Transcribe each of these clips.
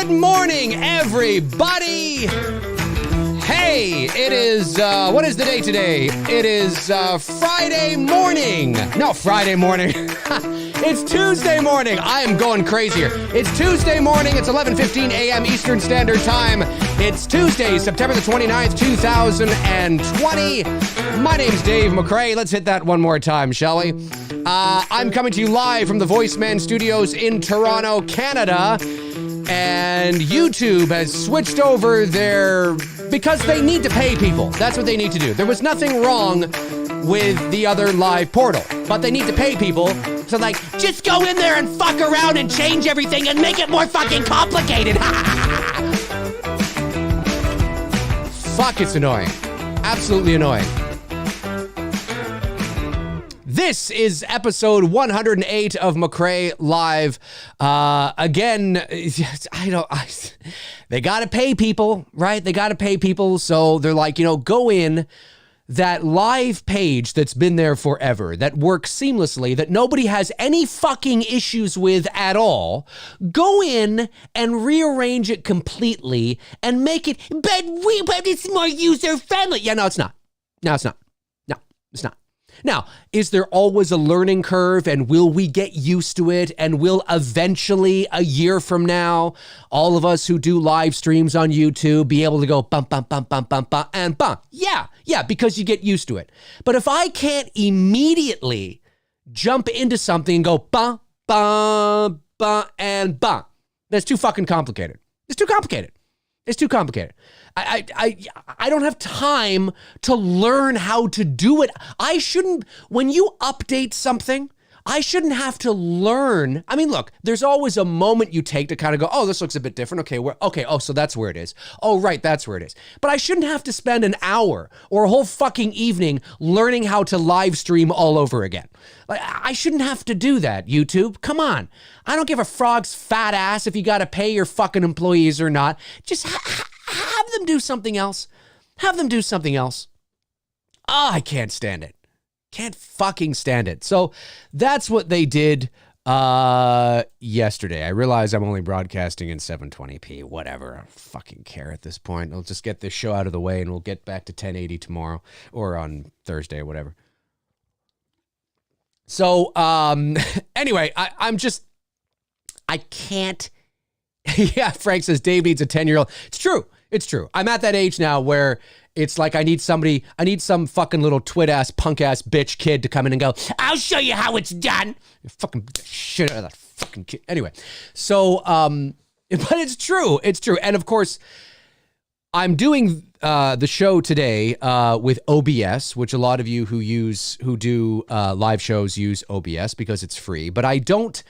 Good morning, everybody. Hey, it is, what is the day today? It is Friday morning. No, Friday morning. It's Tuesday morning. I am going crazy here. It's Tuesday morning. It's 11:15 a.m. Eastern Standard Time. It's Tuesday, September the 29th, 2020. My name's Dave McRae. Let's hit that one more time, shall we? I'm coming to you live from the VoiceMann Studios in Toronto, Canada. And YouTube has switched over because they need to pay people. That's what they need to do. There was nothing wrong with the other live portal, but they need to pay people. So just go in there and fuck around and change everything and make it more fucking complicated. Fuck, it's annoying. Absolutely annoying. This is episode 108 of McRae Live. Again, they got to pay people, right? They got to pay people. So they're like, go in that live page that's been there forever, that works seamlessly, that nobody has any fucking issues with at all. Go in and rearrange it completely and make it, but it's more user friendly. Yeah, no, it's not. No, it's not. No, it's not. Now, is there always a learning curve, and will we get used to it, and will eventually, a year from now, all of us who do live streams on YouTube be able to go bum, bum, bum, bum, bum, bum, and bum? Yeah, because you get used to it. But if I can't immediately jump into something and go bum, bum, bum, and bum, that's too fucking complicated. It's too complicated. It's too complicated. I don't have time to learn how to do it. When you update something, I shouldn't have to learn. I mean, look, there's always a moment you take to kind of go, oh, this looks a bit different. So that's where it is. Oh, right, that's where it is. But I shouldn't have to spend an hour or a whole fucking evening learning how to live stream all over again. I shouldn't have to do that, YouTube. Come on. I don't give a frog's fat ass if you got to pay your fucking employees or not. Just have them do something else. Have them do something else. Oh, I can't stand it. Can't fucking stand it. So that's what they did yesterday. I realize I'm only broadcasting in 720p. Whatever. I don't fucking care at this point. I'll just get this show out of the way and we'll get back to 1080 tomorrow or on Thursday or whatever. So anyway, I can't. Yeah, Frank says Dave needs a 10-year-old. It's true. It's true. I'm at that age now where it's like I need some fucking little twit-ass, punk-ass bitch kid to come in and go, I'll show you how it's done. You fucking shit out of that fucking kid. Anyway, so, but it's true. It's true. And of course, I'm doing the show today with OBS, which a lot of you who do live shows use OBS because it's free. But I don't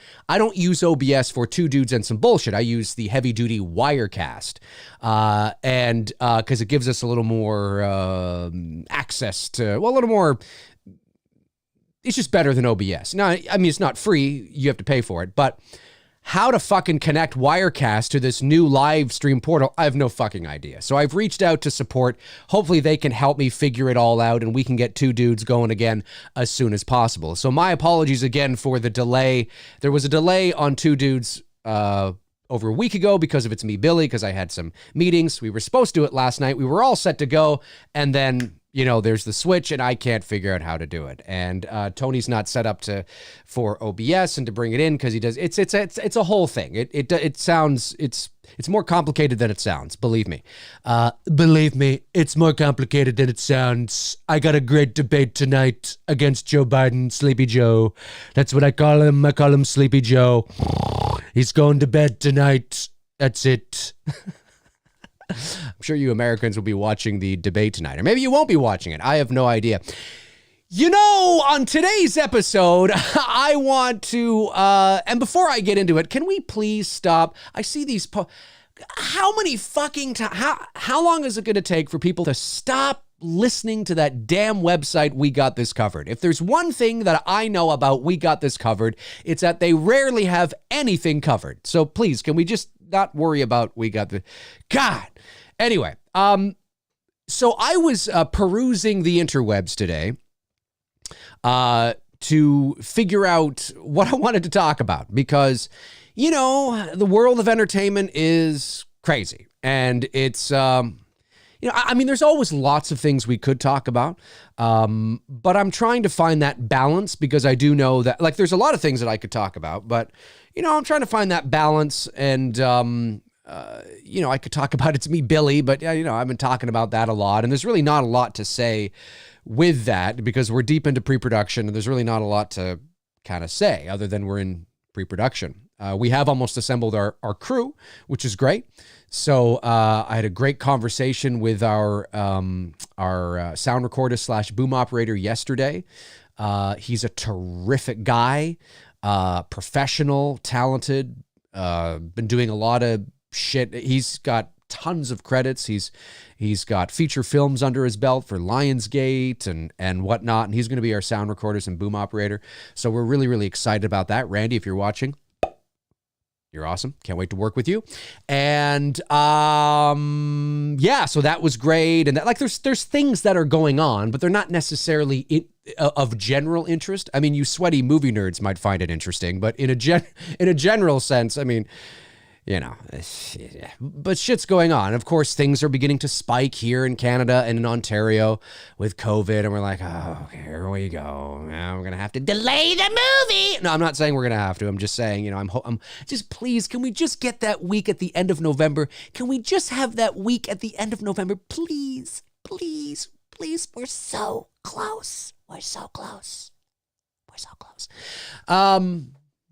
use OBS for two dudes and some bullshit. I use the heavy duty Wirecast, and because it gives us a little more access to, well, a little more. It's just better than OBS. Now, I mean, it's not free. You have to pay for it, but how to fucking connect Wirecast to this new live stream portal, I have no fucking idea. So I've reached out to support. Hopefully they can help me figure it all out and we can get two dudes going again as soon as possible. So my apologies again for the delay. There was a delay on two dudes over a week ago because of It's Me, Billy, because I had some meetings. We were supposed to do it last night. We were all set to go, and then there's the switch and I can't figure out how to do it. And Tony's not set up for OBS and to bring it in because he does. It's a whole thing. It sounds, it's more complicated than it sounds. Believe me. It's more complicated than it sounds. I got a great debate tonight against Joe Biden, Sleepy Joe. That's what I call him. I call him Sleepy Joe. He's going to bed tonight. That's it. I'm sure you Americans will be watching the debate tonight, or maybe you won't be watching it. I have no idea. On today's episode, I want to, and before I get into it, can we please stop? I see these, how many fucking how long is it going to take for people to stop listening to that damn website We Got This Covered? If there's one thing that I know about We Got This Covered, it's that they rarely have anything covered. So please, can we just not worry about We Got the... God! Anyway, so I was perusing the interwebs today to figure out what I wanted to talk about, because the world of entertainment is crazy. And it's, I mean, there's always lots of things we could talk about. But I'm trying to find that balance because I do know that, like, there's a lot of things that I could talk about, but, I'm trying to find that balance. And, I could talk about It's Me, Billy, but, I've been talking about that a lot. And there's really not a lot to say with that because we're deep into pre-production and there's really not a lot to kind of say other than we're in pre-production. We have almost assembled our crew, which is great. So I had a great conversation with our sound recorder / boom operator yesterday. He's a terrific guy, professional, talented, been doing a lot of shit. He's got tons of credits. He's got feature films under his belt for Lionsgate and whatnot. And he's going to be our sound recorders and boom operator. So we're really, really excited about that. Randy, if you're watching, you're awesome. Can't wait to work with you. And so that was great. And that, like, there's things that are going on, but they're not necessarily of general interest. I mean, you sweaty movie nerds might find it interesting, but in a general sense, I mean, but shit's going on. Of course, things are beginning to spike here in Canada and in Ontario with COVID. And we're like, oh, here we go. Now we're going to have to delay the movie. No, I'm not saying we're going to have to. I'm just saying, I'm just, please, can we just get that week at the end of November? Can we just have that week at the end of November? Please, please, please. We're so close. We're so close. We're so close.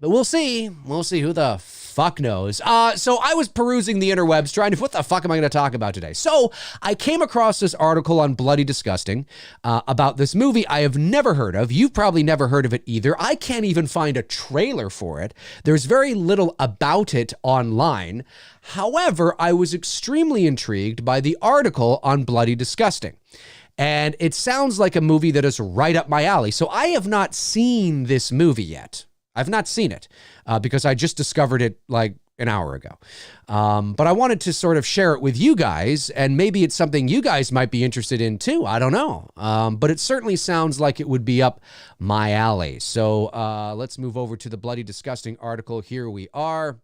But we'll see. We'll see. Who the fuck knows? So I was perusing the interwebs trying to, what the fuck am I going to talk about today? So I came across this article on Bloody Disgusting about this movie I have never heard of. You've probably never heard of it either. I can't even find a trailer for it. There's very little about it online. However, I was extremely intrigued by the article on Bloody Disgusting. And it sounds like a movie that is right up my alley. So I have not seen this movie yet. I've not seen it because I just discovered it like an hour ago. But I wanted to sort of share it with you guys, and maybe it's something you guys might be interested in too. I don't know. But it certainly sounds like it would be up my alley. So let's move over to the Bloody Disgusting article. Here we are.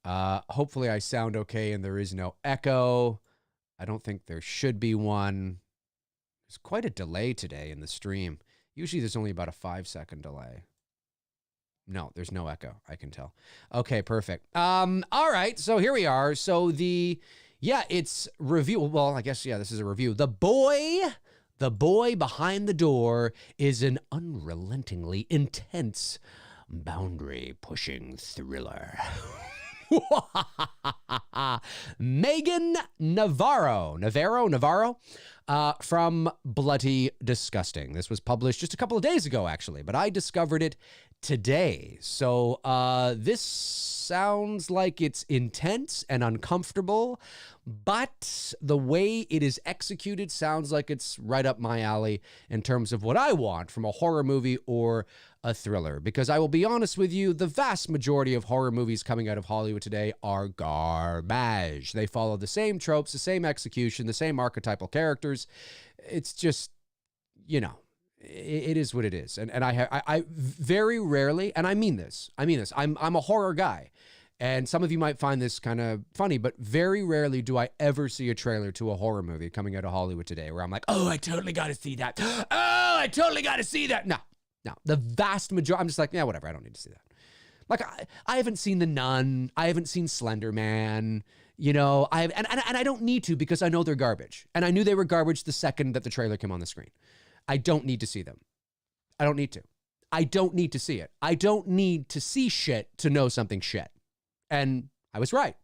Hopefully I sound okay and there is no echo. I don't think there should be one. There's quite a delay today in the stream. Usually there's only about a 5-second delay. No, there's no echo, I can tell. Okay, perfect. All right, so here we are. So it's review. Well, I guess, this is a review. The boy behind the door is an unrelentingly intense, boundary-pushing thriller. Megan Navarro, from Bloody Disgusting. This was published just a couple of days ago, actually, but I discovered it today. So this sounds like it's intense and uncomfortable, but the way it is executed sounds like it's right up my alley in terms of what I want from a horror movie or a thriller. Because I will be honest with you, the vast majority of horror movies coming out of Hollywood today are garbage. They follow the same tropes, the same execution, the same archetypal characters. It's just, it is what it is. And I very rarely, and I mean this, I'm a horror guy. And some of you might find this kind of funny, but very rarely do I ever see a trailer to a horror movie coming out of Hollywood today where I'm like, oh, I totally got to see that. Oh, I totally got to see that. No, the vast majority, I'm just like, yeah, whatever. I don't need to see that. Like, I haven't seen The Nun. I haven't seen Slender Man. And I don't need to because I know they're garbage. And I knew they were garbage the second that the trailer came on the screen. I don't need to see them. I don't need to. I don't need to see it. I don't need to see shit to know something shit. And I was right.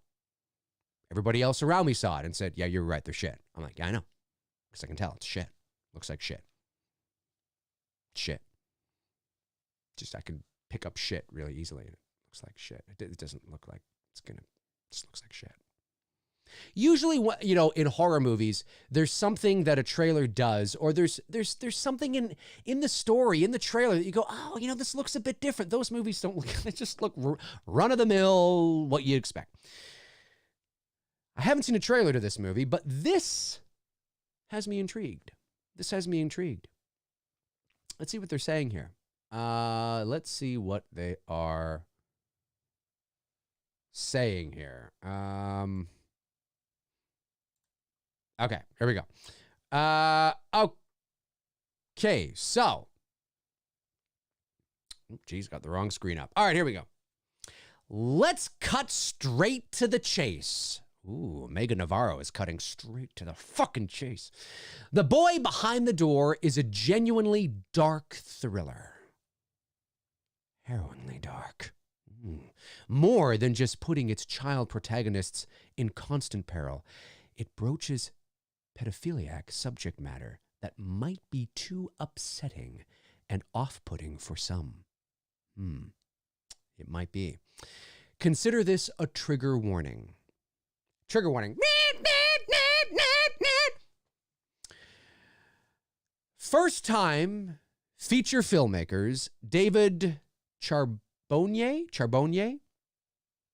Everybody else around me saw it and said, yeah, you're right. They're shit. I'm like, yeah, I know. Because I can tell it's shit. Looks like shit. Shit. Just, I can pick up shit really easily. And it looks like shit. It doesn't look like it's going to, it just looks like shit. Usually, in horror movies, there's something that a trailer does, or there's something in the story, in the trailer that you go, oh, this looks a bit different. Those movies don't look, they just look run-of-the-mill, what you expect. I haven't seen a trailer to this movie, but this has me intrigued. Let's see what they're saying here. Let's see what they are saying here? Okay, here we go. Okay, so. Geez, got the wrong screen up. All right, here we go. Let's cut straight to the chase. Ooh, Megan Navarro is cutting straight to the fucking chase. The Boy Behind the Door is a genuinely dark thriller. Harrowingly dark. More than just putting its child protagonists in constant peril, it broaches pedophiliac subject matter that might be too upsetting and off-putting for some. It might be. Consider this a trigger warning. Trigger warning. First time feature filmmakers David Charbonnier,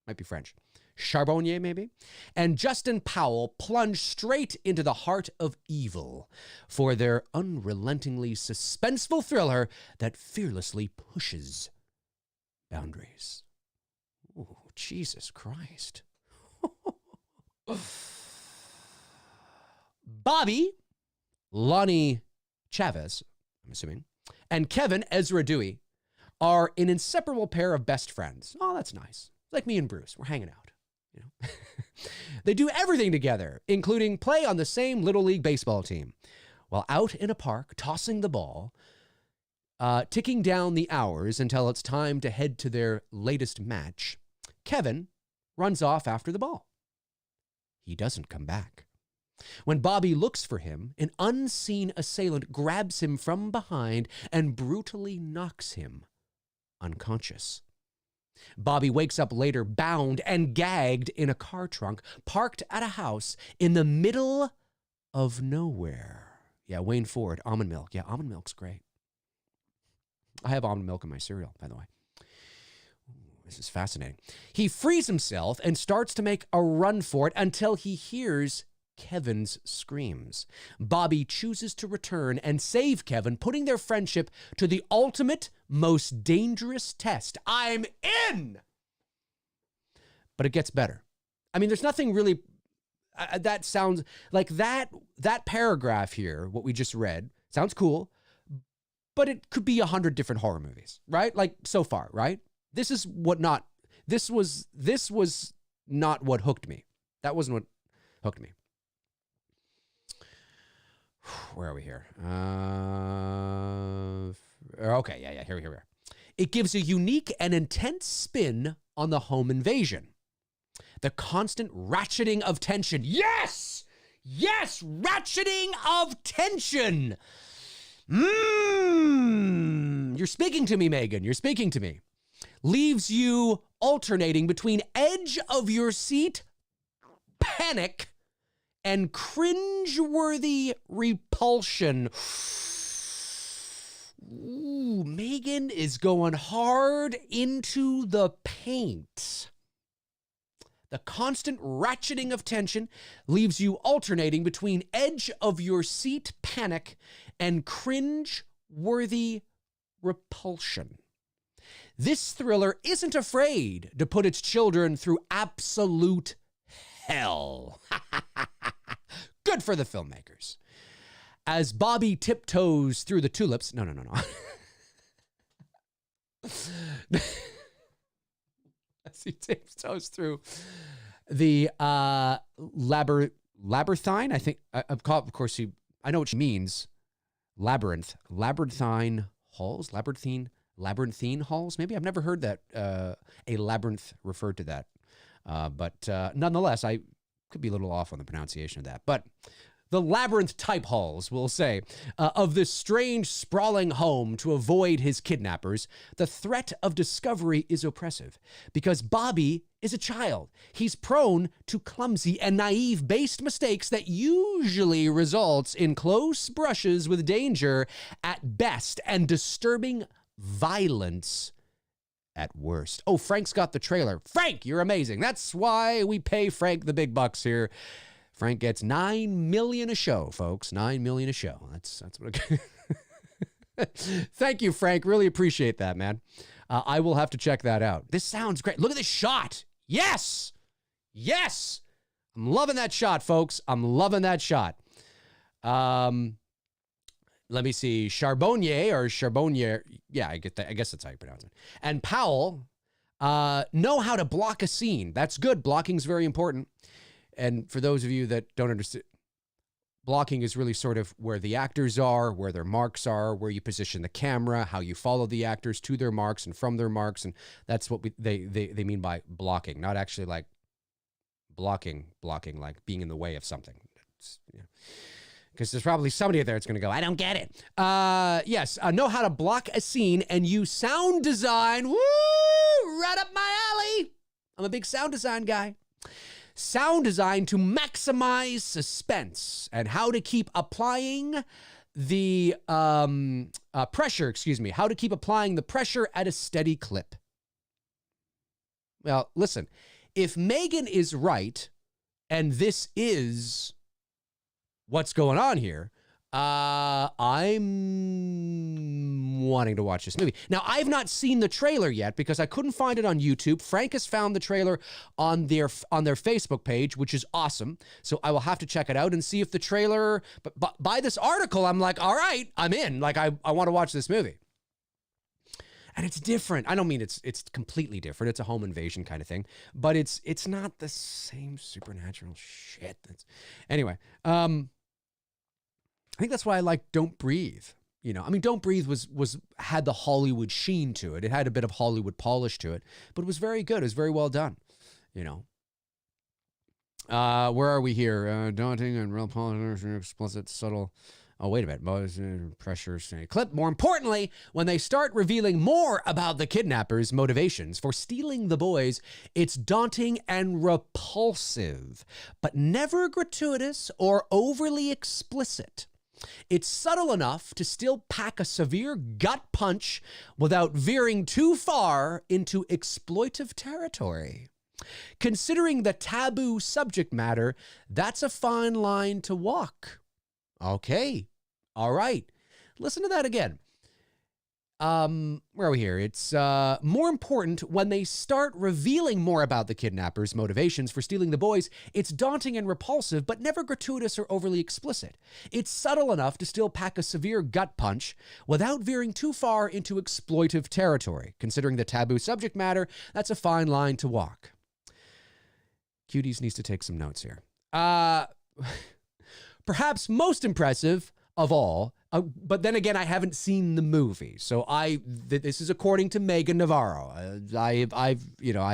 might be French, Charbonnier maybe, and Justin Powell plunge straight into the heart of evil for their unrelentingly suspenseful thriller that fearlessly pushes boundaries. Oh, Jesus Christ. Bobby, Lonnie Chavez, I'm assuming, and Kevin Ezra Dewey are an inseparable pair of best friends. Oh, that's nice. It's like me and Bruce. We're hanging out. You know, they do everything together, including play on the same Little League baseball team. While out in a park, tossing the ball, ticking down the hours until it's time to head to their latest match, Kevin runs off after the ball. He doesn't come back. When Bobby looks for him, an unseen assailant grabs him from behind and brutally knocks him unconscious. Bobby wakes up later bound and gagged in a car trunk parked at a house in the middle of nowhere. Yeah, Wayne Ford, almond milk. Yeah, almond milk's great. I have almond milk in my cereal, by the way. Ooh, this is fascinating. He frees himself and starts to make a run for it until he hears Kevin's screams. Bobby chooses to return and save Kevin, putting their friendship to the ultimate, most dangerous test. I'm in! But it gets better. I mean, there's nothing really... that sounds like that paragraph here, what we just read, sounds cool, but it could be 100 different horror movies, right? Like so far, right? This was not what hooked me. That wasn't what hooked me. Where are we here? Okay, yeah, here we are. It gives a unique and intense spin on the home invasion. The constant ratcheting of tension. Yes! Yes! Ratcheting of tension! You're speaking to me, Megan. You're speaking to me. Leaves you alternating between edge of your seat, panic, and cringeworthy repulsion. Ooh, Megan is going hard into the paint. The constant ratcheting of tension leaves you alternating between edge of your seat panic and cringe-worthy repulsion. This thriller isn't afraid to put its children through absolute hell. Good for the filmmakers. As Bobby tiptoes through the tulips. No. As he tiptoes through the labyrinthine, I think. Of course, I know what she means. Labyrinthine halls, labyrinthine halls. Maybe I've never heard that a labyrinth referred to that. But nonetheless, I could be a little off on the pronunciation of that. But the labyrinth-type halls, we'll say, of this strange, sprawling home to avoid his kidnappers, the threat of discovery is oppressive because Bobby is a child. He's prone to clumsy and naive-based mistakes that usually results in close brushes with danger at best and disturbing violence at worst. Oh, Frank's got the trailer. Frank, you're amazing. That's why we pay Frank the big bucks here. Frank gets $9 million a show, folks. $9 million a show. That's what. Thank you, Frank. Really appreciate that, man. I will have to check that out. This sounds great. Look at this shot. Yes. Yes. I'm loving that shot, folks. I'm loving that shot. Let me see. Charbonnier. Yeah, I get that. I guess that's how you pronounce it. And Powell know how to block a scene. That's good. Blocking is very important. And for those of you that don't understand, blocking is really sort of where the actors are, where their marks are, where you position the camera, how you follow the actors to their marks and from their marks. And that's what they mean by blocking, not actually like blocking like being in the way of something. Because there's probably somebody there that's going to go, I don't get it. Yes, know how to block a scene and use sound design. Woo! Right up my alley. I'm a big sound design guy. Sound design to maximize suspense and how to keep applying the pressure, how to keep applying the pressure at a steady clip. Well, listen, if Megan is right, and this is what's going on here, I'm wanting to watch this movie. Now, I've not seen the trailer yet because I couldn't find it on YouTube. Frank has found the trailer on their Facebook page, which is awesome. So I will have to check it out and see if the trailer, but by this article, I'm like, all right, I'm in. Like, I want to watch this movie. And it's different. I don't mean it's completely different. It's a home invasion kind of thing, but it's not the same supernatural shit. Anyway, I think that's why I like Don't Breathe. Don't Breathe had the Hollywood sheen to it. It had a bit of Hollywood polish to it, but it was very good. It was very well done. Where are we here? Daunting and real polish, explicit, subtle. Oh, wait a minute. Pressure, clip. More importantly, when they start revealing more about the kidnappers' motivations for stealing the boys, it's daunting and repulsive, but never gratuitous or overly explicit. It's subtle enough to still pack a severe gut punch without veering too far into exploitive territory. Considering the taboo subject matter, that's a fine line to walk. Okay. All right. Listen to that again. Where are we here? It's more important when they start revealing more about the kidnappers' motivations for stealing the boys. It's daunting and repulsive, but never gratuitous or overly explicit. It's subtle enough to still pack a severe gut punch without veering too far into exploitive territory. Considering the taboo subject matter, that's a fine line to walk. Cuties needs to take some notes here. Perhaps most impressive of all, but then again, I haven't seen the movie, so this is according to Megan Navarro. I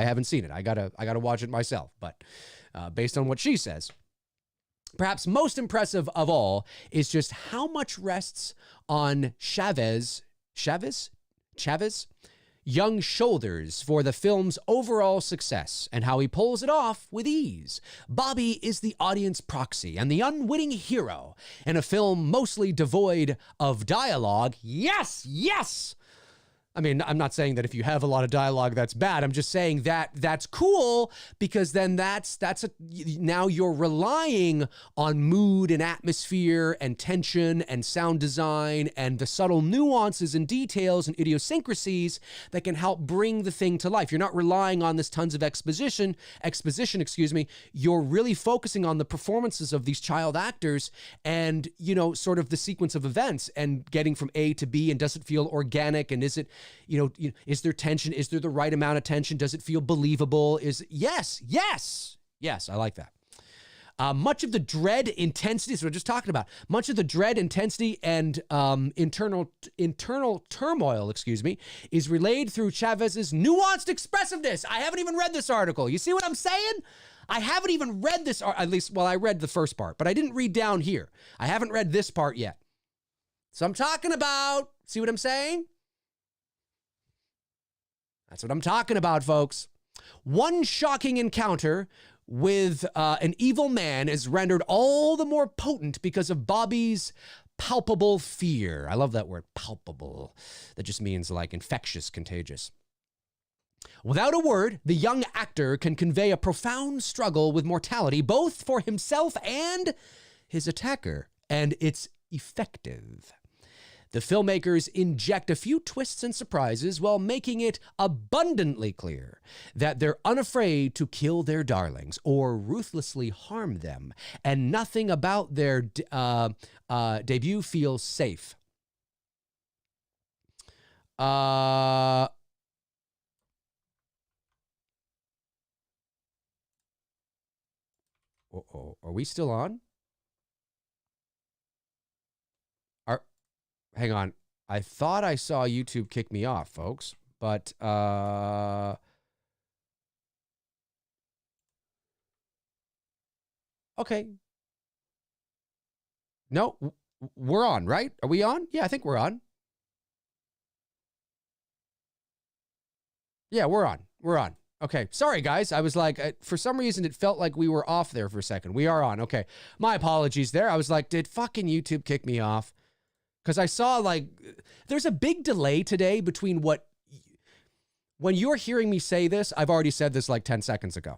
haven't seen it. I gotta watch it myself. But based on what she says, perhaps most impressive of all is just how much rests on Chavez young shoulders for the film's overall success and how he pulls it off with ease. Bobby is the audience proxy and the unwitting hero in a film mostly devoid of dialogue. Yes, yes! I mean, I'm not saying that if you have a lot of dialogue, that's bad. I'm just saying that that's cool because then now you're relying on mood and atmosphere and tension and sound design and the subtle nuances and details and idiosyncrasies that can help bring the thing to life. You're not relying on this tons of exposition, You're really focusing on the performances of these child actors and, sort of the sequence of events and getting from A to B, and does it feel organic, and is it, is there tension? Is there the right amount of tension? Does it feel believable? Yes, I like that. Much of the dread intensity, so we're just talking about, much of the dread intensity and internal turmoil, is relayed through Chavez's nuanced expressiveness. I haven't even read this article. You see what I'm saying? I haven't even read this, at least, I read the first part, but I didn't read down here. I haven't read this part yet. So I'm talking about, see what I'm saying? That's what I'm talking about, folks. One shocking encounter with an evil man is rendered all the more potent because of Bobby's palpable fear. I love that word, palpable. That just means like infectious, contagious. Without a word, the young actor can convey a profound struggle with mortality, both for himself and his attacker, and it's effective. The filmmakers inject a few twists and surprises while making it abundantly clear that they're unafraid to kill their darlings or ruthlessly harm them, and nothing about their debut feels safe. Uh-oh. Are we still on? Hang on. I thought I saw YouTube kick me off, folks, but okay. No, we're on, right? Are we on? Yeah, I think we're on. Yeah, we're on. We're on. Okay. Sorry, guys. I was like, for some reason, it felt like we were off there for a second. We are on. Okay. My apologies there. I was like, did fucking YouTube kick me off? Because I saw like, there's a big delay today between when you're hearing me say this, I've already said this like 10 seconds ago.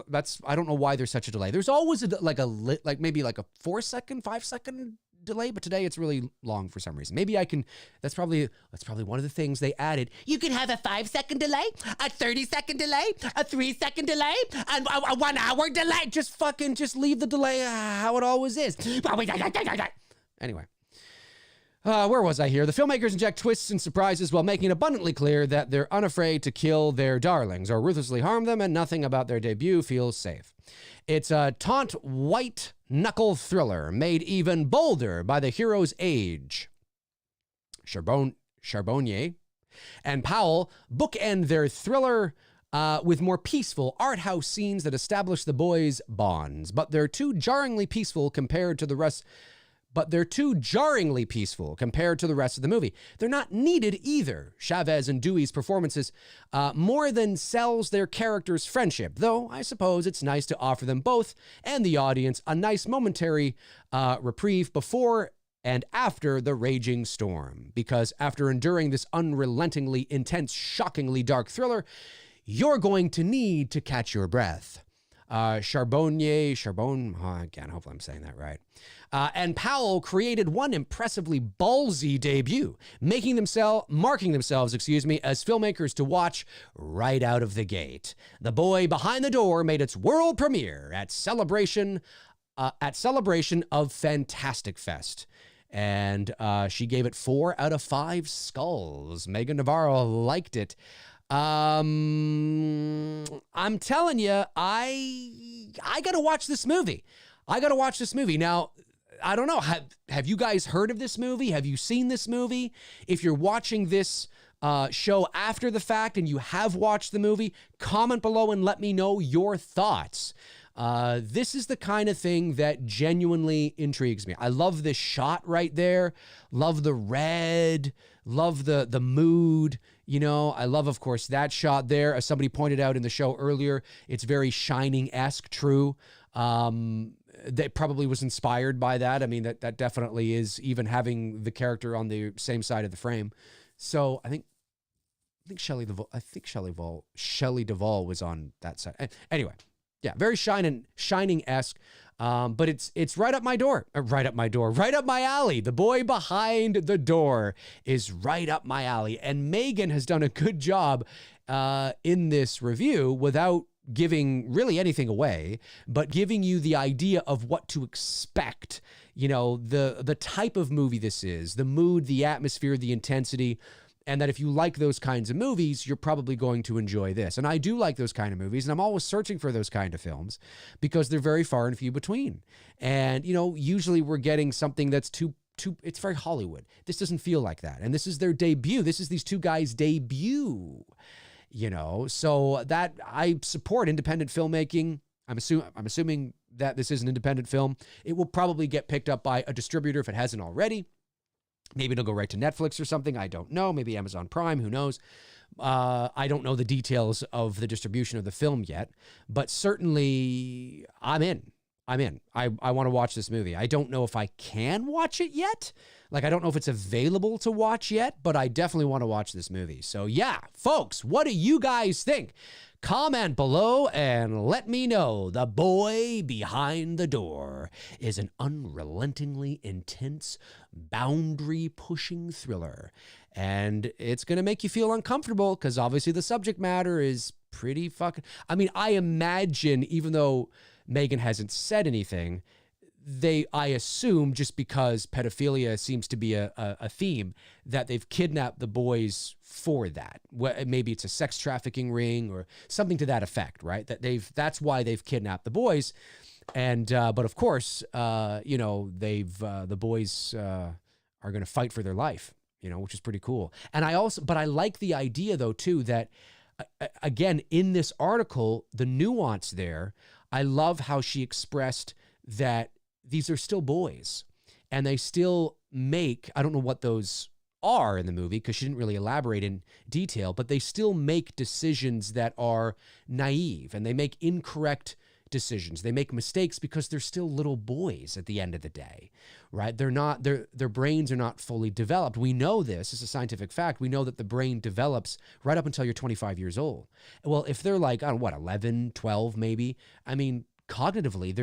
That's, I don't know why there's such a delay. There's always maybe like a 4-second, 5-second delay, but today it's really long for some reason. Maybe I can, that's probably one of the things they added. You can have a 5-second delay, a 30-second delay, a 3-second delay, and a 1 hour delay. Just leave the delay how it always is. Anyway. Where was I here? The filmmakers inject twists and surprises while making it abundantly clear that they're unafraid to kill their darlings or ruthlessly harm them, and nothing about their debut feels safe. It's a taunt white knuckle thriller made even bolder by the hero's age. Charbonnier and Powell bookend their thriller with more peaceful art house scenes that establish the boys' bonds, but they're too jarringly peaceful compared to the rest of the movie. They're not needed either. Chavez and Dewey's performances more than sells their characters' friendship, though I suppose it's nice to offer them both and the audience a nice momentary reprieve before and after the raging storm. Because after enduring this unrelentingly intense, shockingly dark thriller, you're going to need to catch your breath. Charbon, again, hopefully I'm saying that right. And Powell created one impressively ballsy debut, marking themselves, as filmmakers to watch right out of the gate. The Boy Behind the Door made its world premiere at Celebration of Fantastic Fest. And she gave it 4 out of 5 skulls. Megan Navarro liked it. I'm telling you, I gotta watch this movie. Now, I don't know. Have you guys heard of this movie? Have you seen this movie? If you're watching this show after the fact and you have watched the movie, comment below and let me know your thoughts. This is the kind of thing that genuinely intrigues me. I love this shot right there. Love the red. Love the mood. You know, I love, of course, that shot there. As somebody pointed out in the show earlier, it's very Shining-esque, true. That probably was inspired by that. I mean, that definitely is, even having the character on the same side of the frame. So I think Shelley Duvall was on that side. Anyway. Yeah, very Shining-esque, but it's right up my door, right up my alley. The Boy Behind the Door is right up my alley, and Megan has done a good job in this review without giving really anything away, but giving you the idea of what to expect. You know, the type of movie this is, the mood, the atmosphere, the intensity. And that if you like those kinds of movies, you're probably going to enjoy this. And I do like those kind of movies, and I'm always searching for those kind of films because they're very far and few between. And, you know, usually we're getting something that's it's very Hollywood. This doesn't feel like that. And this is their debut. This is these two guys' debut, you know. So that, I support independent filmmaking. I'm assuming that this is an independent film. It will probably get picked up by a distributor if it hasn't already. Maybe it'll go right to Netflix or something. I don't know. Maybe Amazon Prime. Who knows? I don't know the details of the distribution of the film yet, but certainly I'm in. I want to watch this movie. I don't know if I can watch it yet. Like, I don't know if it's available to watch yet, but I definitely want to watch this movie. So yeah, folks, what do you guys think? Comment below and let me know. The Boy Behind the Door is an unrelentingly intense, boundary-pushing thriller. And it's going to make you feel uncomfortable because obviously the subject matter is pretty fucking... I mean, I imagine, even though Megan hasn't said anything, I assume, just because pedophilia seems to be a theme, that they've kidnapped the boys for that. Maybe it's a sex trafficking ring or something to that effect, right? That's why they've kidnapped the boys. And but of course, the boys are going to fight for their life, which is pretty cool. And I like the idea though too that, again, in this article, the nuance there, I love how she expressed that these are still boys and they still make, I don't know what those are in the movie because she didn't really elaborate in detail, but they still make decisions that are naive and they make incorrect decisions. They make mistakes because they're still little boys at the end of the day, right? Their brains are not fully developed. We know this is a scientific fact. We know that the brain develops right up until you're 25 years old. Well, if they're like, 11, 12 maybe, I mean, cognitively,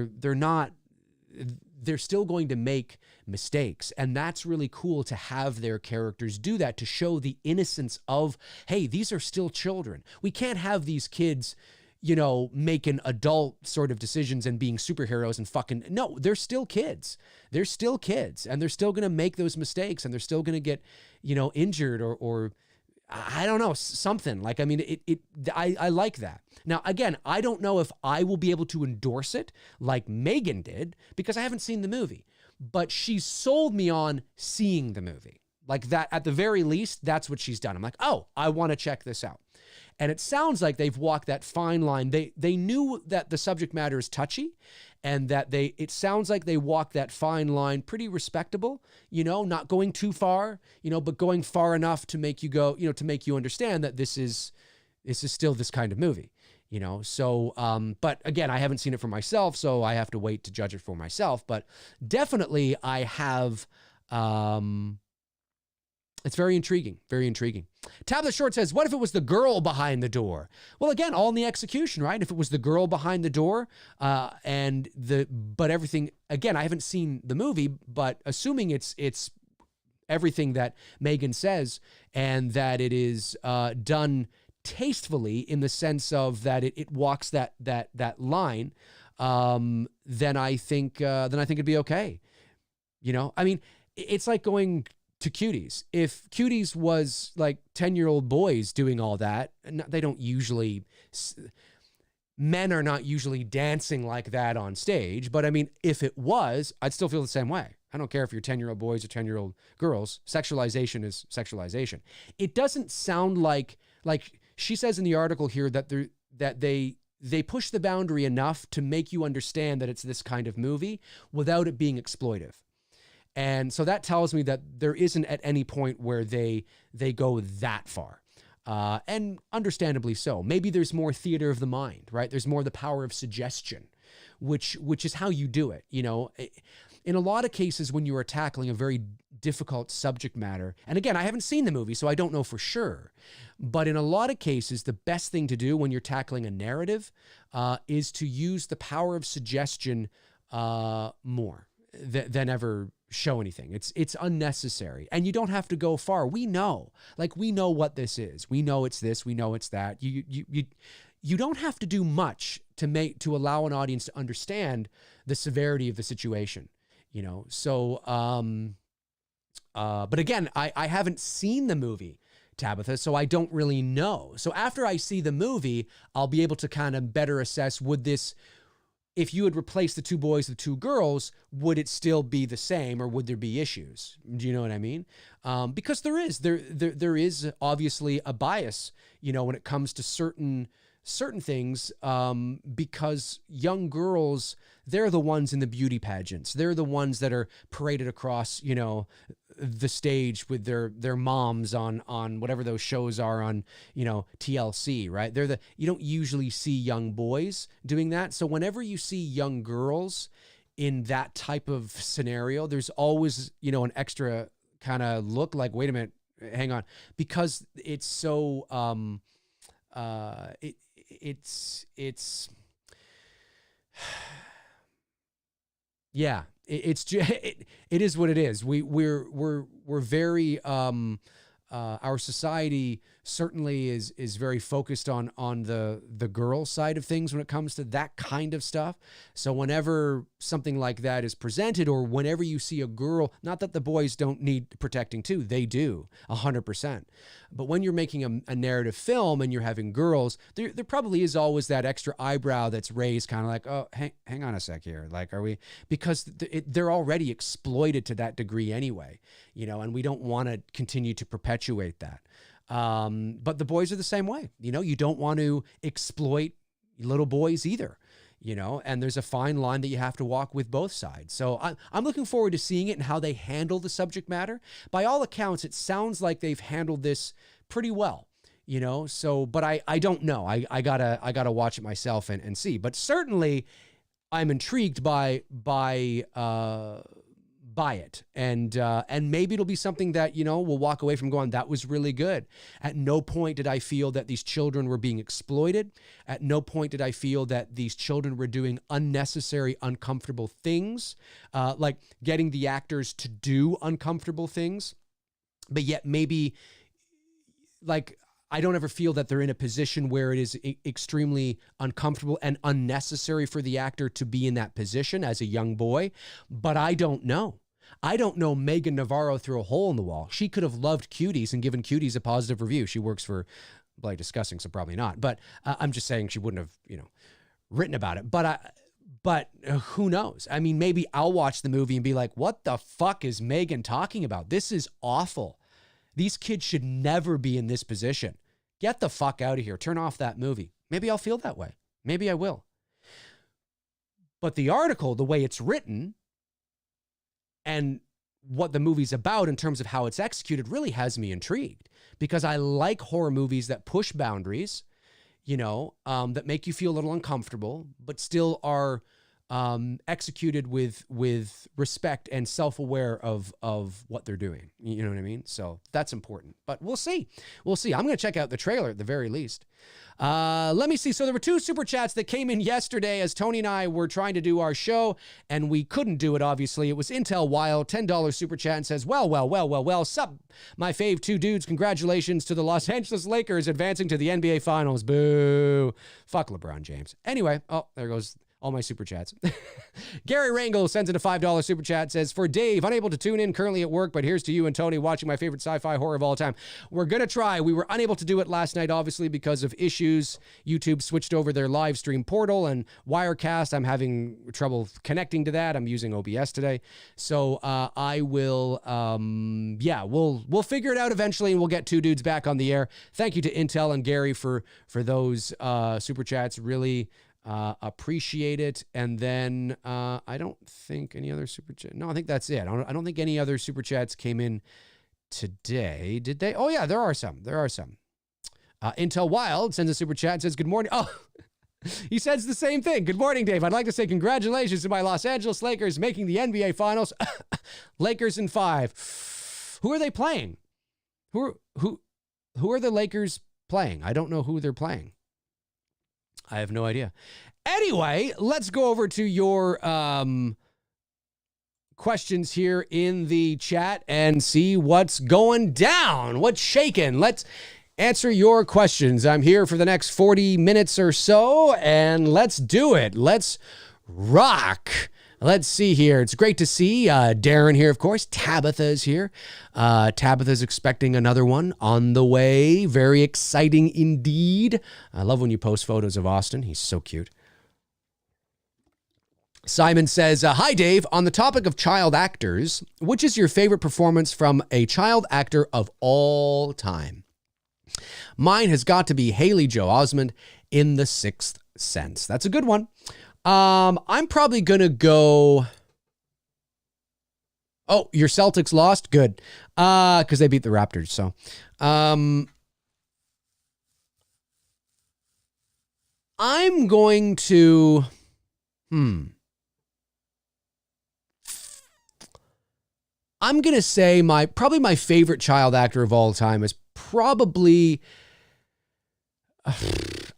they're still going to make mistakes. And that's really cool to have their characters do that, to show the innocence of, hey, these are still children. We can't have these kids, making adult sort of decisions and being superheroes and fucking, no, they're still kids. They're still kids and they're still going to make those mistakes and they're still going to get, injured or I don't know, something like, I mean, I like that. Now, again, I don't know if I will be able to endorse it like Megan did because I haven't seen the movie, but she sold me on seeing the movie. Like that, at the very least, that's what she's done. I'm like, oh, I want to check this out. And it sounds like they've walked that fine line. They knew that the subject matter is touchy and that it sounds like they walked that fine line pretty respectable, not going too far, but going far enough to make you go, to make you understand that this is still this kind of movie, So, but again, I haven't seen it for myself, so I have to wait to judge it for myself. But definitely I have, it's very intriguing, very intriguing. Tablet Short says, what if it was the girl behind the door? Well, again, all in the execution, right? If it was the girl behind the door but everything, again, I haven't seen the movie, but assuming it's everything that Megan says and that it is done tastefully in the sense of that it walks that line, then I think it'd be okay. I mean, it's like going to Cuties. If Cuties was like 10-year-old boys doing all that, they don't usually, men are not usually dancing like that on stage. But I mean, if it was, I'd still feel the same way. I don't care if you're 10-year-old boys or 10-year-old girls. Sexualization is sexualization. It doesn't sound like she says in the article here that they push the boundary enough to make you understand that it's this kind of movie without it being exploitive. And so that tells me that there isn't at any point where they go that far. And understandably so. Maybe there's more theater of the mind, right? There's more the power of suggestion, which is how you do it. In a lot of cases when you are tackling a very difficult subject matter, and again, I haven't seen the movie, so I don't know for sure, but in a lot of cases, the best thing to do when you're tackling a narrative is to use the power of suggestion more than ever show anything. It's unnecessary. And you don't have to go far. We know what this is. We know it's this, we know it's that. You don't have to do much to allow an audience to understand the severity of the situation, So, but again, I haven't seen the movie, Tabitha, so I don't really know. So after I see the movie, I'll be able to kind of better assess, if you had replaced the two boys with two girls, would it still be the same or would there be issues? Do you know what I mean? Because there is obviously a bias, when it comes to certain things, because young girls, they're the ones in the beauty pageants. They're the ones that are paraded across, the stage with their moms on whatever those shows are on, TLC, right? You don't usually see young boys doing that. So whenever you see young girls in that type of scenario, there's always, an extra kind of look like, wait a minute, hang on, because it's so, yeah, it is what it is. We're very our society certainly is very focused on the girl side of things when it comes to that kind of stuff. So whenever something like that is presented, or whenever you see a girl, not that the boys don't need protecting too, they do 100%. But when you're making a narrative film and you're having girls, there probably is always that extra eyebrow that's raised, kind of like, oh, hang on a sec here. Like, are we, because they're already exploited to that degree anyway, and we don't want to continue to perpetuate that. But the boys are the same way. You don't want to exploit little boys either, and there's a fine line that you have to walk with both sides. So I'm looking forward to seeing it and how they handle the subject matter. By all accounts, it sounds like they've handled this pretty well, so, but I don't know. I gotta watch it myself and see, but certainly I'm intrigued by it. And maybe it'll be something that, we'll walk away from going, that was really good. At no point did I feel that these children were being exploited. At no point did I feel that these children were doing unnecessary, uncomfortable things, like getting the actors to do uncomfortable things. But yet maybe, like, I don't ever feel that they're in a position where it is extremely uncomfortable and unnecessary for the actor to be in that position as a young boy. But I don't know. I don't know Megan Navarro through a hole in the wall. She could have loved Cuties and given Cuties a positive review. She works for Bloody Disgusting, so probably not. But I'm just saying she wouldn't have, written about it. But who knows? I mean, maybe I'll watch the movie and be like, what the fuck is Megan talking about? This is awful. These kids should never be in this position. Get the fuck out of here. Turn off that movie. Maybe I'll feel that way. Maybe I will. But the article, the way it's written, and what the movie's about in terms of how it's executed, really has me intrigued, because I like horror movies that push boundaries, that make you feel a little uncomfortable, but still are executed with respect and self-aware of what they're doing. You know what I mean? So that's important, but we'll see. I'm going to check out the trailer at the very least. Let me see. So there were 2 super chats that came in yesterday as Tony and I were trying to do our show, and we couldn't do it, obviously. It was Intel Wild, $10 super chat, and says, well, sup, my fave 2 dudes. Congratulations to the Los Angeles Lakers advancing to the NBA Finals. Boo. Fuck LeBron James. Anyway, there goes all my super chats. Gary Rangel sends in a $5 super chat, says, for Dave, unable to tune in, currently at work, but here's to you and Tony watching my favorite sci-fi horror of all time. We're going to try. We were unable to do it last night, obviously, because of issues. YouTube switched over their live stream portal and Wirecast. I'm having trouble connecting to that. I'm using OBS today. So I will, we'll figure it out eventually, and we'll get 2 dudes back on the air. Thank you to Intel and Gary for those super chats. Really appreciate it. And then I don't think any other super chat. No, I think that's it. I don't think any other super chats came in today. Did they? Oh yeah, there are some. Intel Wild sends a super chat and says, good morning. Oh, he says the same thing. Good morning, Dave. I'd like to say congratulations to my Los Angeles Lakers making the NBA Finals. Lakers in 5. Who are they playing? Who are the Lakers playing? I don't know who they're playing. I have no idea. Anyway, let's go over to your questions here in the chat and see what's going down, what's shaking. Let's answer your questions. I'm here for the next 40 minutes or so, and let's do it. Let's rock. Let's see here. It's great to see Darren here, of course. Tabitha's here. Tabitha's expecting another one on the way. Very exciting indeed. I love when you post photos of Austin. He's so cute. Simon says, hi, Dave. On the topic of child actors, which is your favorite performance from a child actor of all time? Mine has got to be Haley Joel Osment in The Sixth Sense. That's a good one. I'm probably going to go. Oh, your Celtics lost? Good. Because they beat the Raptors. So, I'm going to, I'm going to say probably my favorite child actor of all time is probably,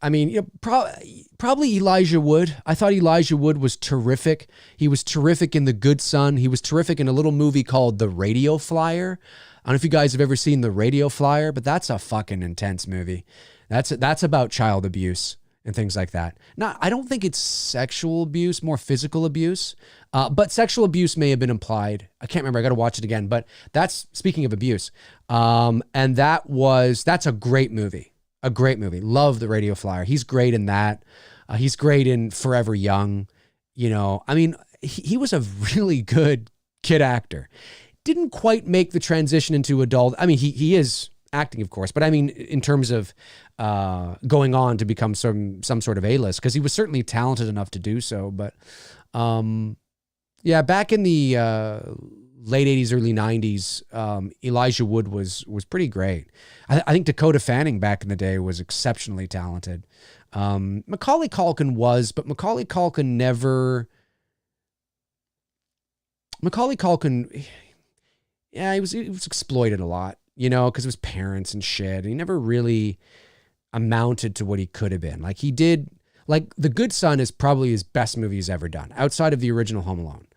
I mean, probably Elijah Wood. I thought Elijah Wood was terrific. He was terrific in The Good Son. He was terrific in a little movie called The Radio Flyer. I don't know if you guys have ever seen The Radio Flyer, but that's a fucking intense movie. That's about child abuse and things like that. Now, I don't think it's sexual abuse, more physical abuse, but sexual abuse may have been implied. I can't remember. I got to watch it again. But that's, speaking of abuse, and that's a great movie. A great movie. Love The Radio Flyer. He's great in that. He's great in Forever Young. You know, I mean, he was a really good kid actor. Didn't quite make the transition into adult. I mean, he is acting, of course, but I mean, in terms of going on to become some sort of A-list, because he was certainly talented enough to do so. But yeah, back in the late 80s, early 90s, Elijah Wood was pretty great. I think Dakota Fanning back in the day was exceptionally talented. Macaulay Culkin was, but Macaulay Culkin, yeah, he was exploited a lot, you know, because of his parents and shit. He never really amounted to what he could have been. Like he did, like The Good Son is probably his best movie he's ever done, outside of the original Home Alone.